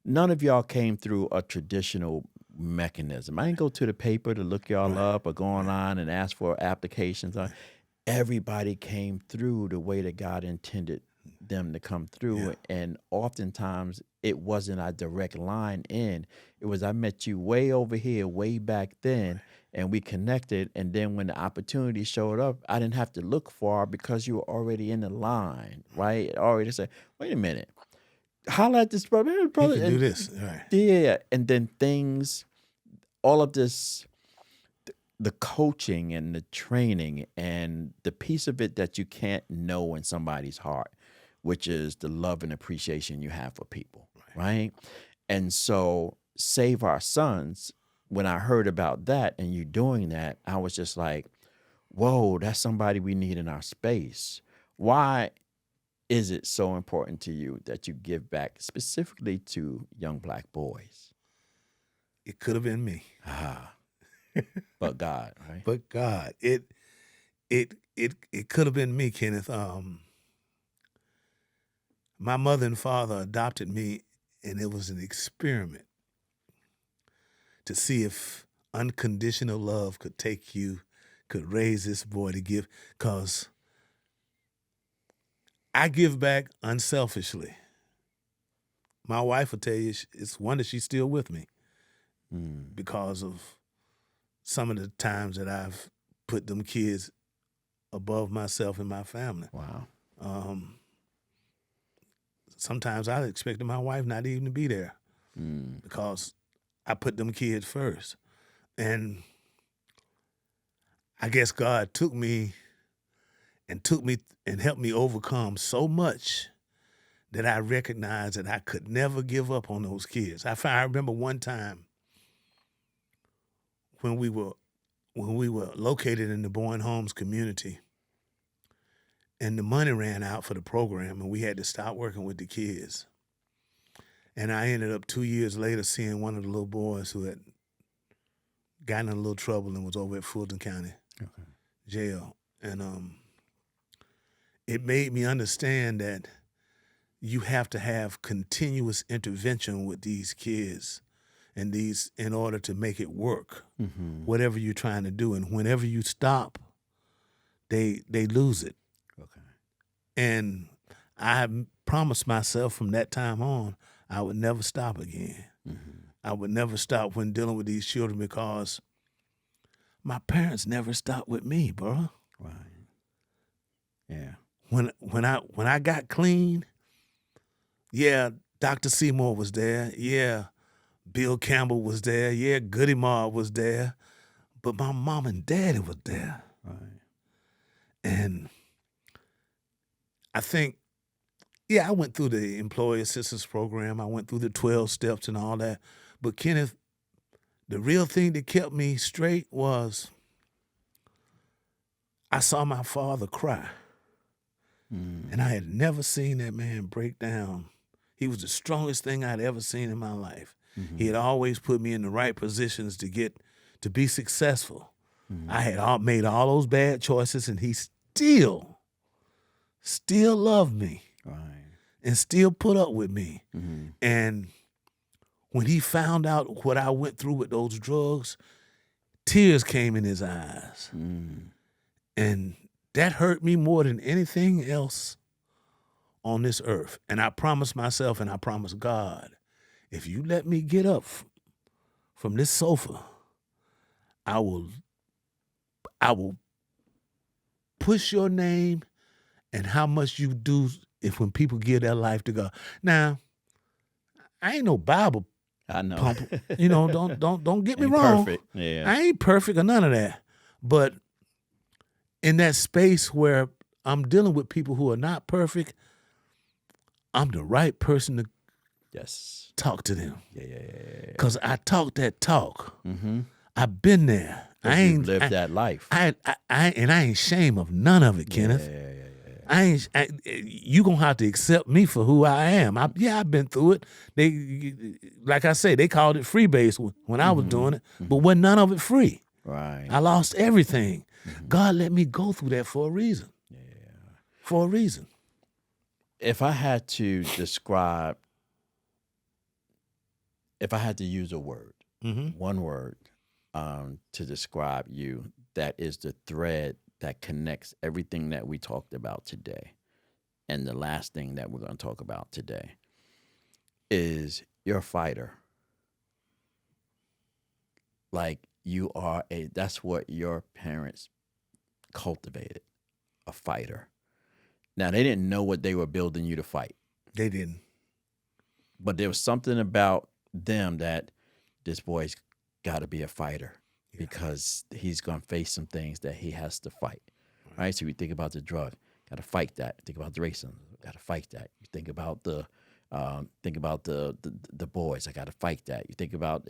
None of y'all came through a traditional mechanism. I didn't go to the paper to look y'all up or go online and ask for applications. Everybody came through the way that God intended them to come through. Yeah. And oftentimes it wasn't a direct line in. It was, I met you way over here, way back then, and we connected. And then when the opportunity showed up, I didn't have to look far because you were already in the line, right? Already said, wait a minute, holla at this brother. He can do this. All right. Yeah. And then all of this, the coaching and the training and the piece of it that you can't know in somebody's heart, which is the love and appreciation you have for people, right? And so Save Our Sons, when I heard about that and you doing that, I was just like, whoa, that's somebody we need in our space. Why is it so important to you that you give back specifically to young Black boys? It could have been me. But God, right? But God, it could have been me, Kenneth. My mother and father adopted me, and it was an experiment to see if unconditional love could raise this boy to give, because I give back unselfishly. My wife will tell you it's wonder she's still with me because of some of the times that I've put them kids above myself and my family. Wow. Sometimes I expected my wife not even to be there because I put them kids first. And I guess God took me and helped me overcome so much that I recognized that I could never give up on those kids. I remember one time when we were located in the Boyne Homes community, and the money ran out for the program, and we had to stop working with the kids. And I ended up 2 years later seeing one of the little boys who had gotten in a little trouble and was over at Fulton County Jail. And it made me understand that you have to have continuous intervention with these kids and these in order to make it work, whatever you're trying to do. And whenever you stop, they lose it. Okay. And I promised myself from that time on, I would never stop again. I would never stop when dealing with these children because my parents never stopped with me, bro. Right. Yeah. When I got clean, yeah, Dr. Seymour was there. Yeah, Bill Campbell was there. Yeah, Goody Mob was there. But my mom and daddy was there. Right. And I think, I went through the employee assistance program. I went through the 12 steps and all that. But Kenneth, the real thing that kept me straight was I saw my father cry. And I had never seen that man break down. He was the strongest thing I'd ever seen in my life. He had always put me in the right positions to be successful. I had made all those bad choices, and he still loved me. Right. And still put up with me. And when he found out what I went through with those drugs, tears came in his eyes. And that hurt me more than anything else on this earth. And I promised myself and I promised God, if you let me get up from this sofa, I will push your name and how much you do if when people give their life to God. Now, I ain't no Bible I know. pump. Don't get me Ain't wrong. perfect. Yeah. I ain't perfect or none of that. But in that space where I'm dealing with people who are not perfect, I'm the right person to Yes. talk to them. Yeah. Because I talk that talk. I've been there. I ain't lived that life. I ain't ashamed of none of it, Kenneth. You gonna have to accept me for who I am. I've been through it. They, like I say, they called it freebase when I was doing it, but wasn't none of it free. Right. I lost everything. God let me go through that for a reason. Yeah. For a reason. If I had to describe, if I had to use a word, one word, to describe you, that is the thread that connects everything that we talked about today. And the last thing that we're going to talk about today is you're a fighter. Like you are that's what your parents cultivated, a fighter. Now, they didn't know what they were building you to fight. They didn't. But there was something about them that this boy's got to be a fighter because he's going to face some things that he has to fight. Right? So you think about the drug, got to fight that. Think about the racism, got to fight that. You think about the boys, I got to fight that. You think about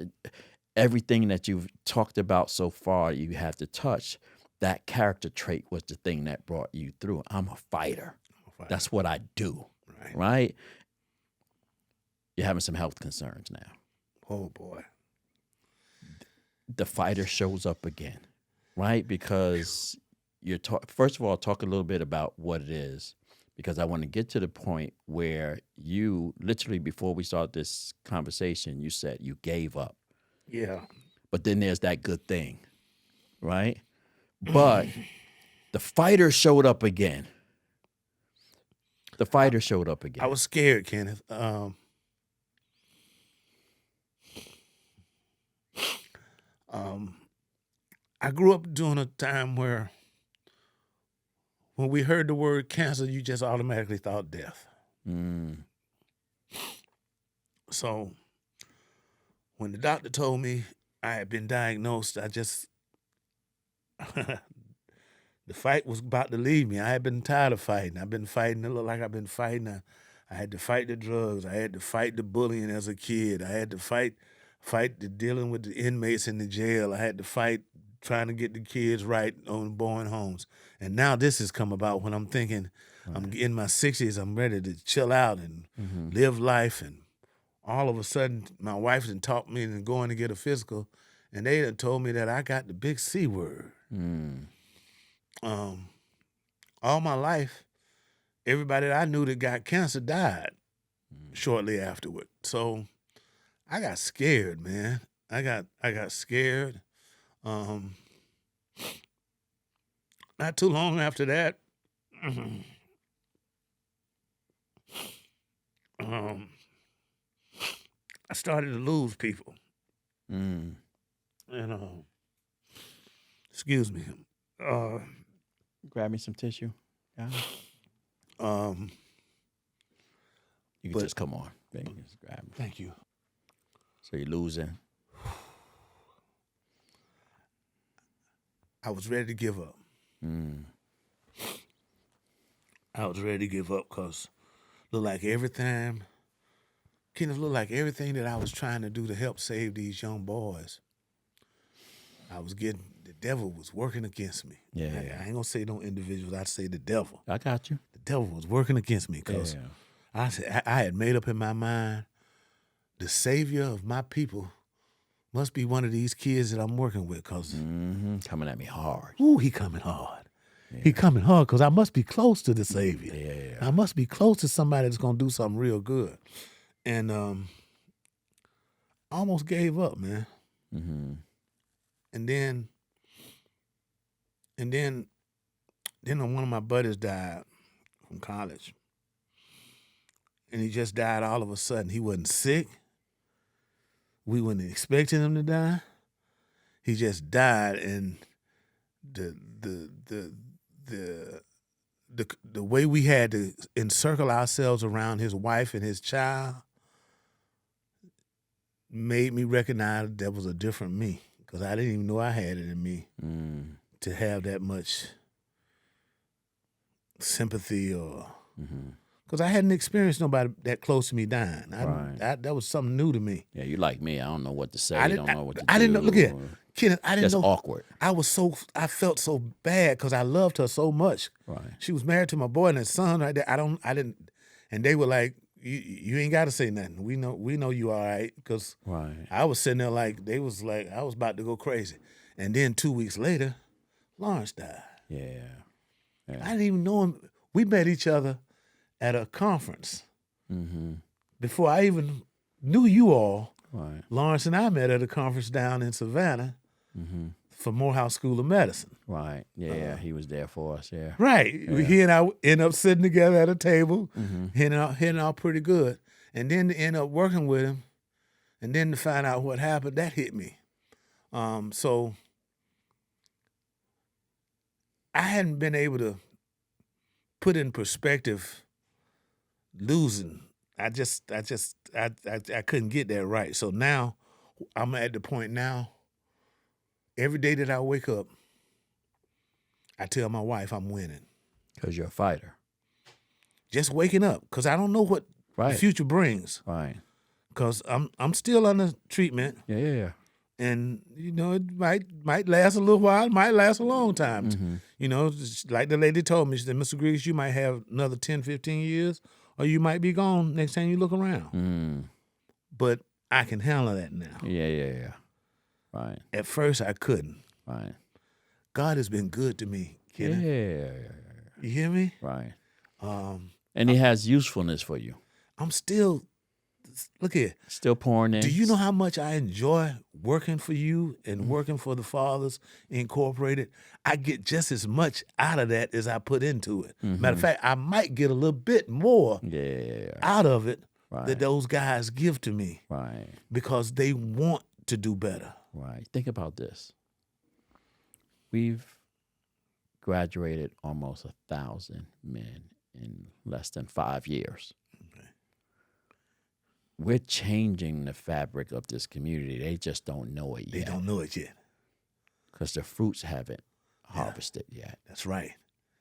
everything that you've talked about so far, you have to touch. That character trait was the thing that brought you through. I'm a fighter. That's what I do. Right? You're having some health concerns now. Oh, boy. The fighter shows up again, right? Because first of all, talk a little bit about what it is, because I want to get to the point where you literally, before we start this conversation, you said you gave up. Yeah. But then there's that good thing, right? But the fighter showed up again. The fighter showed up again. I was scared, Kenneth. I grew up during a time where when we heard the word cancer, you just automatically thought death. So when the doctor told me I had been diagnosed, I just, the fight was about to leave me. I had been tired of fighting. I've been fighting. It looked like I've been fighting. I had to fight the drugs. I had to fight the bullying as a kid. I had to fight the dealing with the inmates in the jail. I had to fight trying to get the kids right on born homes. And now this has come about when I'm thinking I'm in my 60s, I'm ready to chill out and live life. And all of a sudden, my wife done talked me into going to get a physical, and they done told me that I got the big C word. All my life, everybody that I knew that got cancer died shortly afterward. So I got scared, man. I got scared. Not too long after that, I started to lose people. And excuse me. Grab me some tissue. Yeah. You can just come on. Just grab me. Thank you. So you're losing. I was ready to give up. I was ready to give up because looked like everything, Kenneth, looked like everything that I was trying to do to help save these young boys, the devil was working against me. Yeah. I ain't gonna say no individuals, I'd say the devil. I got you. The devil was working against me because I had made up in my mind the savior of my people must be one of these kids that I'm working with because Coming at me hard. he coming hard. Yeah. He coming hard because I must be close to the Savior. Yeah. I must be close to somebody that's going to do something real good. And I almost gave up, man. And then one of my buddies died from college. And he just died all of a sudden. He wasn't sick. We weren't expecting him to die. He just died, and the way we had to encircle ourselves around his wife and his child made me recognize there was a different me, because I didn't even know I had it in me to have that much sympathy, or because I hadn't experienced nobody that close to me dying. That was something new to me. Yeah, you like me. I don't know what to say. I don't know what to do. I didn't know. Look here, Kenneth. I didn't That's know. awkward. I felt so bad because I loved her so much. Right. She was married to my boy and his son right there. I didn't, and they were like, "You ain't got to say nothing. We know you all right." Because I was sitting there like they was like I was about to go crazy, and then 2 weeks later, Lawrence died. Yeah. I didn't even know him. We met each other at a conference before I even knew you all. Right. Lawrence and I met at a conference down in Savannah for Morehouse School of Medicine. Right. Yeah, he was there for us. Yeah. Right. Yeah. He and I end up sitting together at a table, hitting out pretty good. And then to end up working with him, and then to find out what happened, that hit me. So I hadn't been able to put in perspective losing. I couldn't get that right. So now I'm at the point now, every day that I wake up, I tell my wife I'm winning. Because you're a fighter. Just waking up, because I don't know what the future brings. Right. Because I'm still under treatment. Yeah. And, it might last a little while, it might last a long time. Just like the lady told me, she said, Mr. Griggs, you might have another 10, 15 years, or you might be gone next time you look around. But I can handle that now. Yeah. Right. At first, I couldn't. Right. God has been good to me, Kenneth. Yeah. You hear me? Right. And he has usefulness for you. I'm still, look here. Still pouring in. Do you know how much I enjoy working for you and working for the Fathers Incorporated? I get just as much out of that as I put into it. Matter of fact, I might get a little bit more out of it that those guys give to me. Right. Because they want to do better. Right. Think about this. We've graduated almost 1,000 men in less than 5 years. Okay. We're changing the fabric of this community. They just don't know it yet. They don't know it yet. Because the fruits haven't harvested yet. That's right.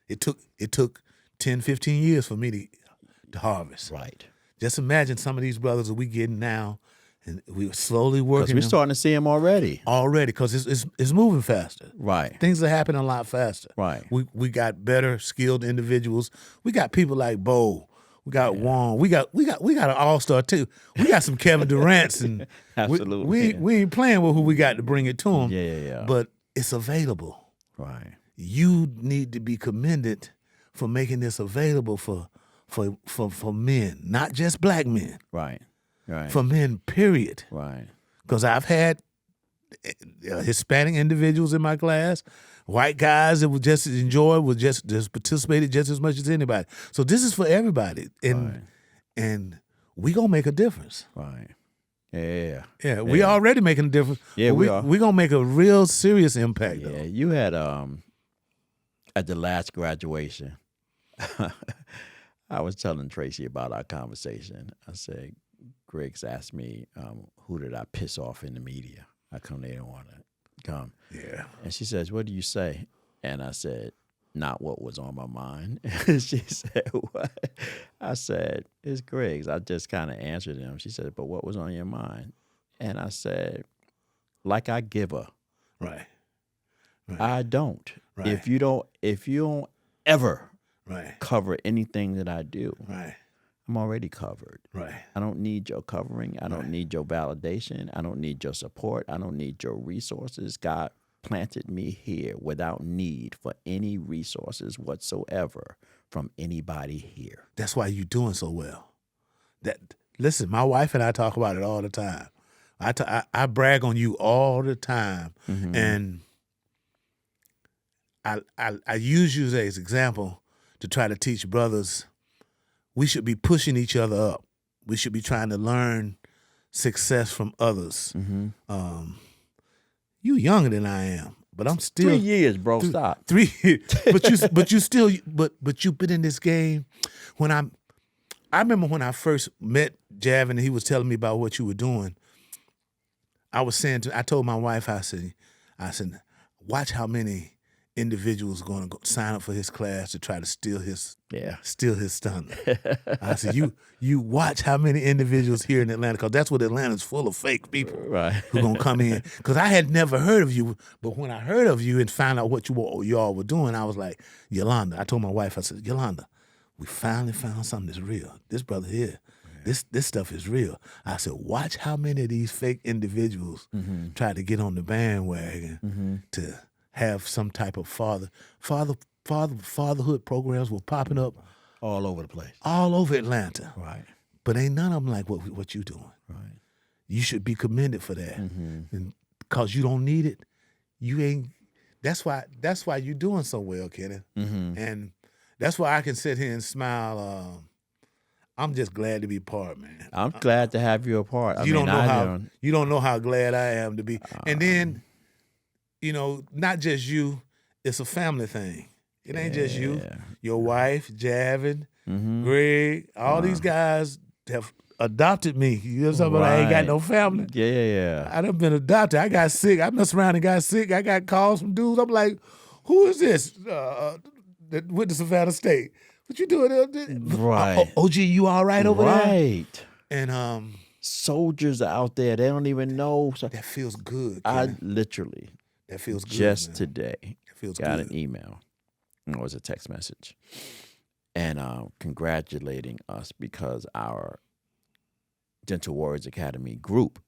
It took 10, 15 years for me to harvest. Right. Just imagine some of these brothers that we getting now, and we were slowly working. Because we're starting to see them already. Because it's moving faster. Right. Things are happening a lot faster. Right. We got better skilled individuals. We got people like Bo. We got Wong. We got an all-star too. We got some Kevin Durant's, and absolutely. We ain't playing with who we got to bring it to them. Yeah. But it's available. Right. You need to be commended for making this available for men, not just black men. Right. For men, period. Right. Because I've had Hispanic individuals in my class, white guys that would just enjoy, would just participated just as much as anybody. So this is for everybody, and we gonna make a difference. Right. Yeah. We already making a difference. Yeah, we are. We gonna make a real serious impact. Yeah, though. you had at the last graduation, I was telling Tracy about our conversation. I said, Griggs asked me, who did I piss off in the media? How come they don't want to come? Yeah. And she says, what do you say? And I said, not what was on my mind. And she said, what? I said, it's Griggs. I just kind of answered him. She said, but what was on your mind? And I said, like I give her. Right. I don't. Right. If you don't ever Right. cover anything that I do, Right. I'm already covered. Right. I don't need your covering. I don't Right. need your validation. I don't need your support. I don't need your resources. God planted me here without need for any resources whatsoever from anybody here. That's why you're doing so well. Listen, my wife and I talk about it all the time. I brag on you all the time, and I use you as an example to try to teach brothers. We should be pushing each other up. We should be trying to learn success from others. You younger than I am, but I'm still 3 years, bro. Stop. 3 years. But you've been in this game. I remember when I first met Javin and he was telling me about what you were doing. I told my wife, I said, watch how many individuals are going to sign up for his class to try to steal his thunder. I said, you watch how many individuals here in Atlanta, because that's what Atlanta's full of fake people who going to come in. Because I had never heard of you, but when I heard of you and found out what you all were doing, I was like, Yolanda, I told my wife, I said, Yolanda, we finally found something that's real. This brother here, this stuff is real. I said, watch how many of these fake individuals try to get on the bandwagon to have some type of fatherhood programs were popping up All over the place. all over Atlanta. Right. But ain't none of them like what you doing. Right. You should be commended for that. And because you don't need it, you ain't. That's why you're doing so well, Kenneth. And that's why I can sit here and smile. I'm just glad to be part, man. I'm glad to have you a part. You don't know how glad I am to be. And then, not just you, it's a family thing. It ain't just you. Your wife, Javin, Greg, all these guys have adopted me. You know what I'm saying? I ain't got no family. Yeah. I done been adopted. I got sick. I messed around and got sick. I got calls from dudes. I'm like, who is this that went to Savannah State? What you doing? Right. OG, you all right over there? Right. And soldiers are out there. They don't even know. So that feels good. I Kenneth. literally That feels good. just man. today That feels got good. an email. It was a text message. And congratulating us because our Gentle Warriors Academy group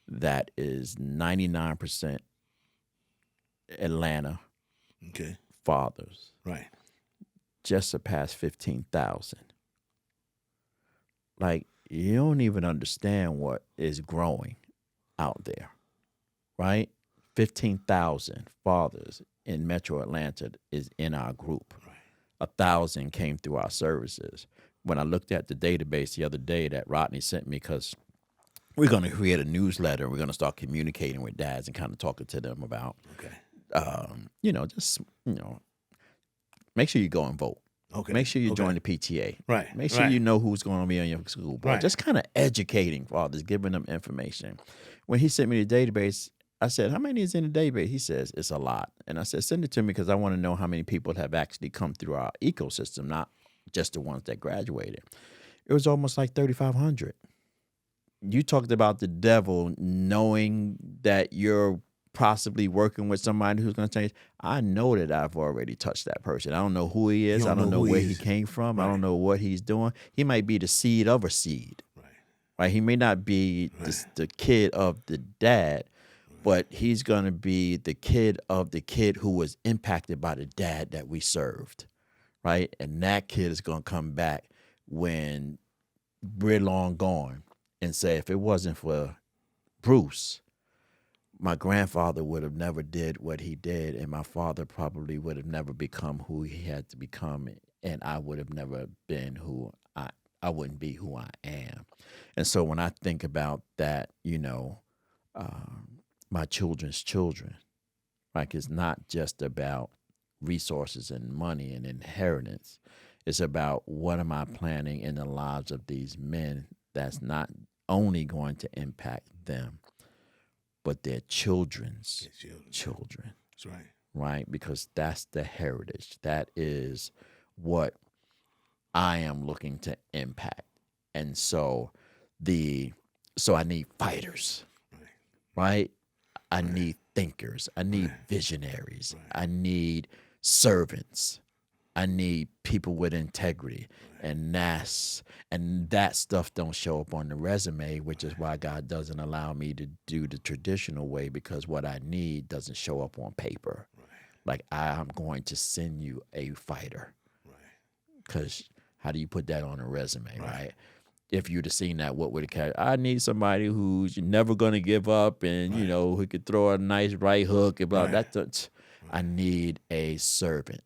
that is 99% Atlanta Okay. fathers Right. just surpassed 15,000. Like, you don't even understand what is growing out there, right? 15,000 fathers in Metro Atlanta is in our group. Right. 1,000 came through our services. When I looked at the database the other day that Rodney sent me, because we're going to create a newsletter and we're going to start communicating with dads and kind of talking to them about, make sure you go and vote. Okay. Make sure you Okay. join the PTA. Right. Make sure you know who's going to be on your school board. Right. Just kind of educating fathers, giving them information. When he sent me the database, I said, how many is in the database? He says, it's a lot. And I said, send it to me because I want to know how many people have actually come through our ecosystem, not just the ones that graduated. It was almost like 3,500. You talked about the devil knowing that you're possibly working with somebody who's going to change. I know that I've already touched that person. I don't know who he is. I don't know where he came from. Right. I don't know what he's doing. He might be the seed of a seed. Right? He may not be the kid of the dad, but he's going to be the kid of the kid who was impacted by the dad that we served, right? And that kid is going to come back when we're long gone and say, if it wasn't for Bruce, my grandfather would have never did what he did, and my father probably would have never become who he had to become, and I would have never been who I wouldn't be who I am. And so when I think about that, my children's children, like, it's not just about resources and money and inheritance. It's about what am I planning in the lives of these men that's not only going to impact them, but their children's children. That's right. Right? Because that's the heritage. That is what I am looking to impact. And so I need fighters. Right? I need thinkers. I need visionaries. I need servants. I need people with integrity. And that stuff don't show up on the resume, which is why God doesn't allow me to do the traditional way, because what I need doesn't show up on paper. Like, I'm going to send you a fighter. Because how do you put that on a resume, right? If you'd have seen that, what would it carry? I need somebody who's never going to give up and, who could throw a nice right hook. And blah. I need a servant.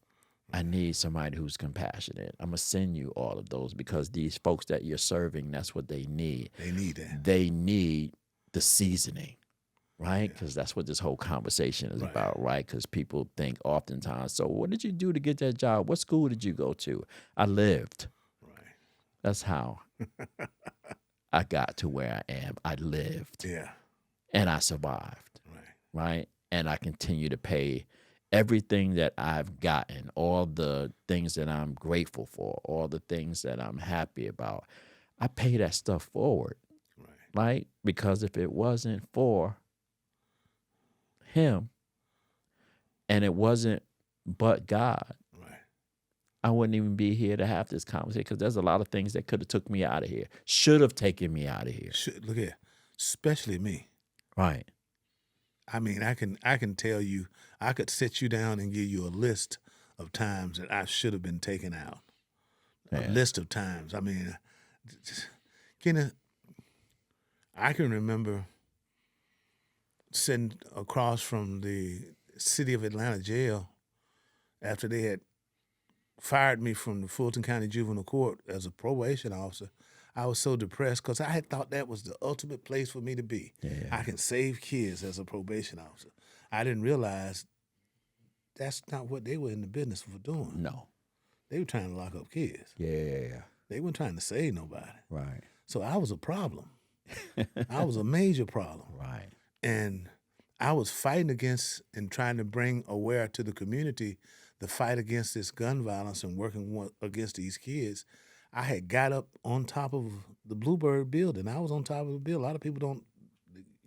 I need somebody who's compassionate. I'm going to send you all of those, because these folks that you're serving, that's what they need. They need that. They need the seasoning, right? Because that's what this whole conversation is about, right? Because people think oftentimes, so what did you do to get that job? What school did you go to? I lived. Right. That's how I got to where I am. I lived. Yeah. And I survived. Right. And I continue to pay everything that I've gotten, all the things that I'm grateful for, all the things that I'm happy about. I pay that stuff forward. Right? Because if it wasn't for him and it wasn't but God, I wouldn't even be here to have this conversation, because there's a lot of things that could have took me out of here, should have taken me out of here. Look here, especially me. Right. I mean, I can tell you, I could sit you down and give you a list of times that I should have been taken out. A list of times. I mean, Kenneth, I can remember sitting across from the city of Atlanta jail after they had fired me from the Fulton County Juvenile Court as a probation officer. I was so depressed because I had thought that was the ultimate place for me to be. I can save kids as a probation officer. I didn't realize that's not what they were in the business for doing. No. They were trying to lock up kids. Yeah. They weren't trying to save nobody. Right. So I was a problem. I was a major problem. Right. And I was fighting against and trying to bring aware to the community the fight against this gun violence and working against these kids. I had got up on top of the Bluebird building. I was on top of the building. A lot of people don't,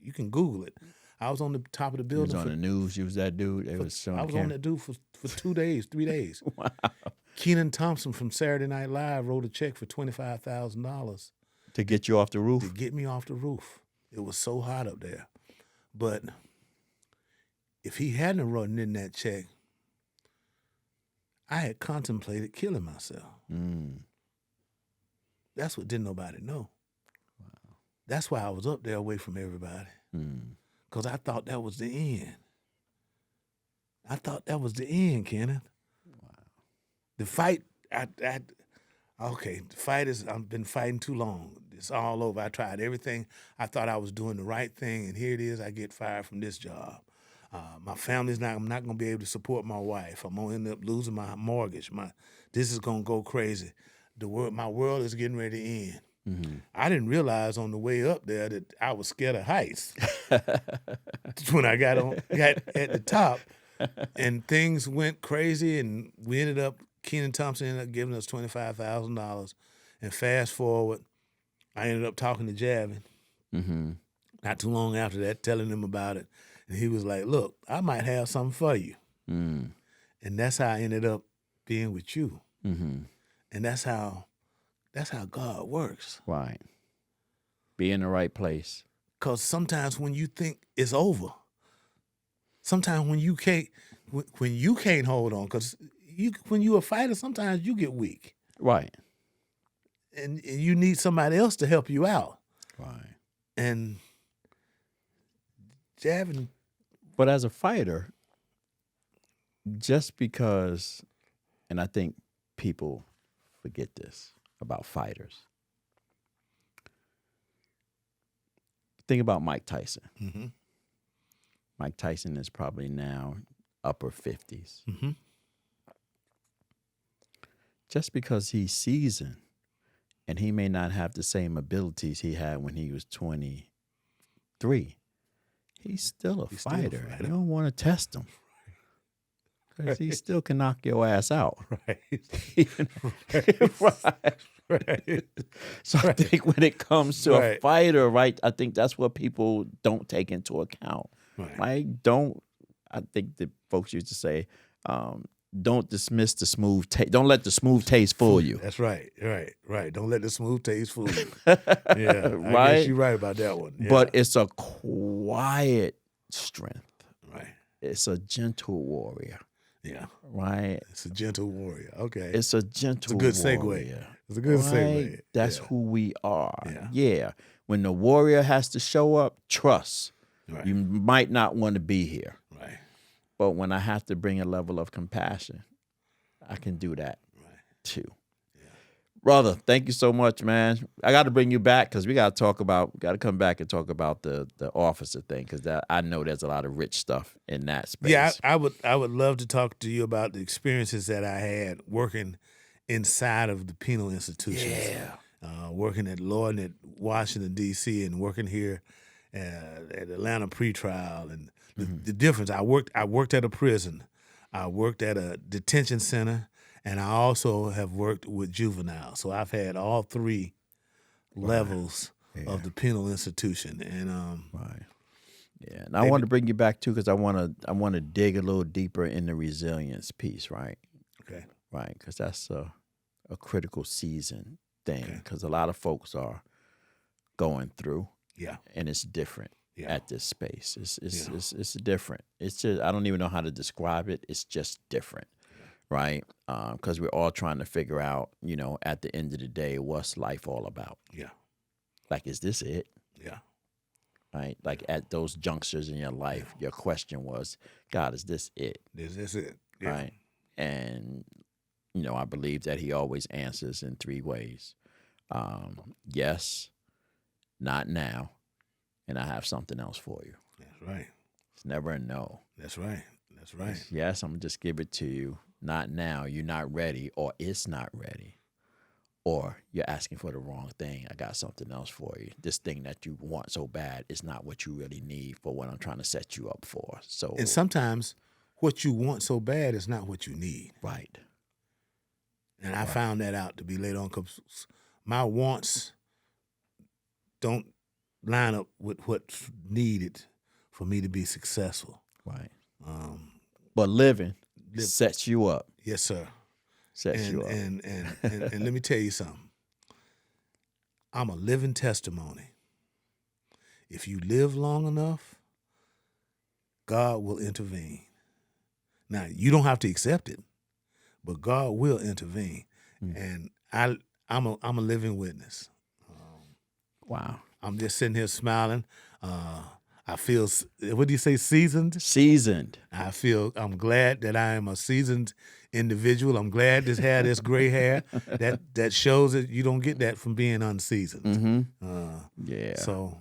you can Google it. I was on the top of the building. You was on the news. You was that dude. I was on that dude for 2 days, 3 days. Wow. Kenan Thompson from Saturday Night Live wrote a check for $25,000. To get you off the roof? To get me off the roof. It was so hot up there. But if he hadn't written in that check, I had contemplated killing myself. That's what didn't nobody know. Wow. That's why I was up there away from everybody. Because I thought that was the end. I thought that was the end, Kenneth. Wow. The fight, the fight is, I've been fighting too long. It's all over. I tried everything. I thought I was doing the right thing, and here it is. I get fired from this job. My family's I'm not going to be able to support my wife. I'm going to end up losing my mortgage. This is going to go crazy. My world is getting ready to end. Mm-hmm. I didn't realize on the way up there that I was scared of heights. When I got at the top, and things went crazy, and we ended up, Kenan Thompson ended up giving us $25,000. And fast forward, I ended up talking to Javin. Mm-hmm. Not too long after that, telling him about it. And he was like, look, I might have something for you. And that's how I ended up being with you. Mm-hmm. And that's how God works. Right. Be in the right place. Because sometimes when you think it's over, sometimes when you can't hold on, because when you're a fighter, sometimes you get weak. Right. And you need somebody else to help you out. Right. And Javin. But as a fighter, just because, and I think people forget this about fighters. Think about Mike Tyson. Mm-hmm. Mike Tyson is probably now upper 50s. Mm-hmm. Just because he's seasoned and he may not have the same abilities he had when he was 23. He's still a fighter. You don't want to test him because he still can knock your ass out. Right. So I think when it comes to a fighter, right, I think that's what people don't take into account. Right? I think the folks used to say, don't dismiss the smooth taste. Don't let the smooth taste fool you. That's right. Don't let the smooth taste fool you. Yeah, right. I guess you're right about that one. Yeah. But it's a quiet strength. Right. It's a gentle warrior. Yeah. Right. It's a gentle warrior. Okay. It's a gentle. It's a good warrior. segue. It's a good segue. That's who we are. Yeah. When the warrior has to show up, trust. Right. You might not want to be here. Right. But when I have to bring a level of compassion, I can do that too. Yeah. Brother, thank you so much, man. I got to bring you back because we got to come back and talk about the officer thing because I know there's a lot of rich stuff in that space. Yeah, I would love to talk to you about the experiences that I had working inside of the penal institutions. Yeah. Working at Lloyd at Washington, D.C. and working here at Atlanta pretrial and the difference. I worked at a prison. I worked at a detention center, and I also have worked with juveniles. So I've had all three levels of the penal institution. And yeah, and I want to bring you back too because I want to dig a little deeper in the resilience piece, right? Okay. Right, because that's a critical season thing because a lot of folks are going through. Yeah, and it's different. At this space, it's different. It's just I don't even know how to describe it. It's just different, right? Because we're all trying to figure out, at the end of the day, what's life all about? Yeah, like is this it? Yeah, right. Like at those junctures in your life, your question was, God, is this it? Is this it? Yeah. Right, and I believe that He always answers in three ways: yes, not now. And I have something else for you. That's right. It's never a no. That's right. It's, yes, I'm going to just give it to you. Not now. You're not ready, or it's not ready. Or you're asking for the wrong thing. I got something else for you. This thing that you want so bad is not what you really need for what I'm trying to set you up for. So, and sometimes what you want so bad is not what you need. Right. And I found that out to be later on because my wants don't line up with what's needed for me to be successful. Right. But living sets you up. Yes, sir. Sets you up. And let me tell you something. I'm a living testimony. If you live long enough, God will intervene. Now, you don't have to accept it, but God will intervene. And I'm a living witness. Wow. I'm just sitting here smiling. I feel, what do you say, seasoned? Seasoned. I'm glad that I am a seasoned individual. I'm glad to have this gray hair. That shows that you don't get that from being unseasoned. So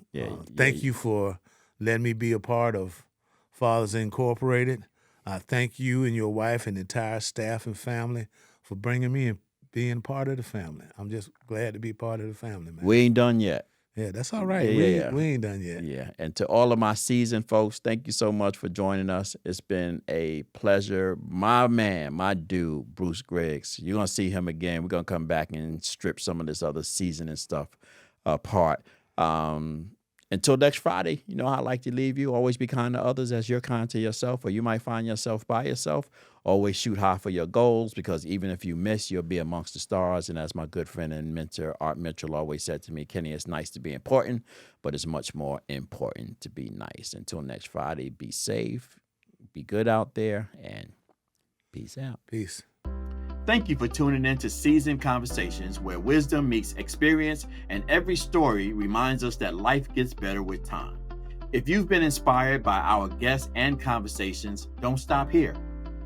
thank you for letting me be a part of Fathers Incorporated. I thank you and your wife and the entire staff and family for bringing me and being part of the family. I'm just glad to be part of the family, man. We ain't done yet. Yeah, that's all right. We ain't done yet. Yeah, and to all of my seasoned folks, thank you so much for joining us. It's been a pleasure. My man, my dude, Bruce Griggs. You're going to see him again. We're going to come back and strip some of this other seasoning stuff apart. Until next Friday, you know how I like to leave you. Always be kind to others as you're kind to yourself, or you might find yourself by yourself. Always shoot high for your goals, because even if you miss, you'll be amongst the stars. And as my good friend and mentor, Art Mitchell, always said to me, Kenny, it's nice to be important, but it's much more important to be nice. Until next Friday, be safe, be good out there, and peace out. Peace. Thank you for tuning in to Seasoned Conversations, where wisdom meets experience and every story reminds us that life gets better with time. If you've been inspired by our guests and conversations, don't stop here.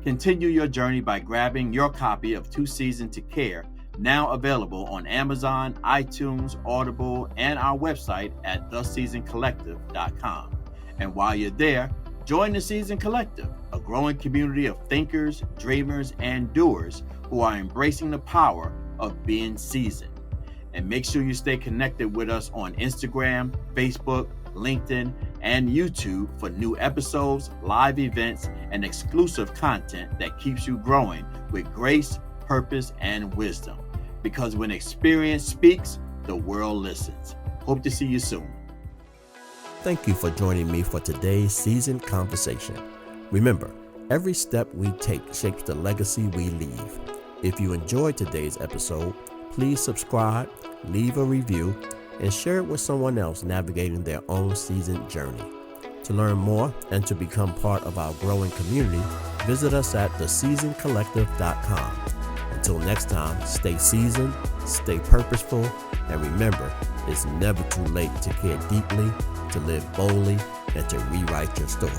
Continue your journey by grabbing your copy of Too Seasoned to Care, now available on Amazon, iTunes, Audible, and our website at theseasoncollective.com. And while you're there, join the Seasoned Collective, a growing community of thinkers, dreamers, and doers who are embracing the power of being seasoned. And make sure you stay connected with us on Instagram, Facebook, LinkedIn, and YouTube for new episodes, live events, and exclusive content that keeps you growing with grace, purpose, and wisdom. Because when experience speaks, the world listens. Hope to see you soon. Thank you for joining me for today's seasoned conversation. Remember, every step we take shapes the legacy we leave. If you enjoyed today's episode, please subscribe, leave a review, and share it with someone else navigating their own seasoned journey. To learn more and to become part of our growing community, visit us at theseasoncollective.com. Until next time, stay seasoned, stay purposeful, and remember, it's never too late to care deeply, to live boldly, and to rewrite your story.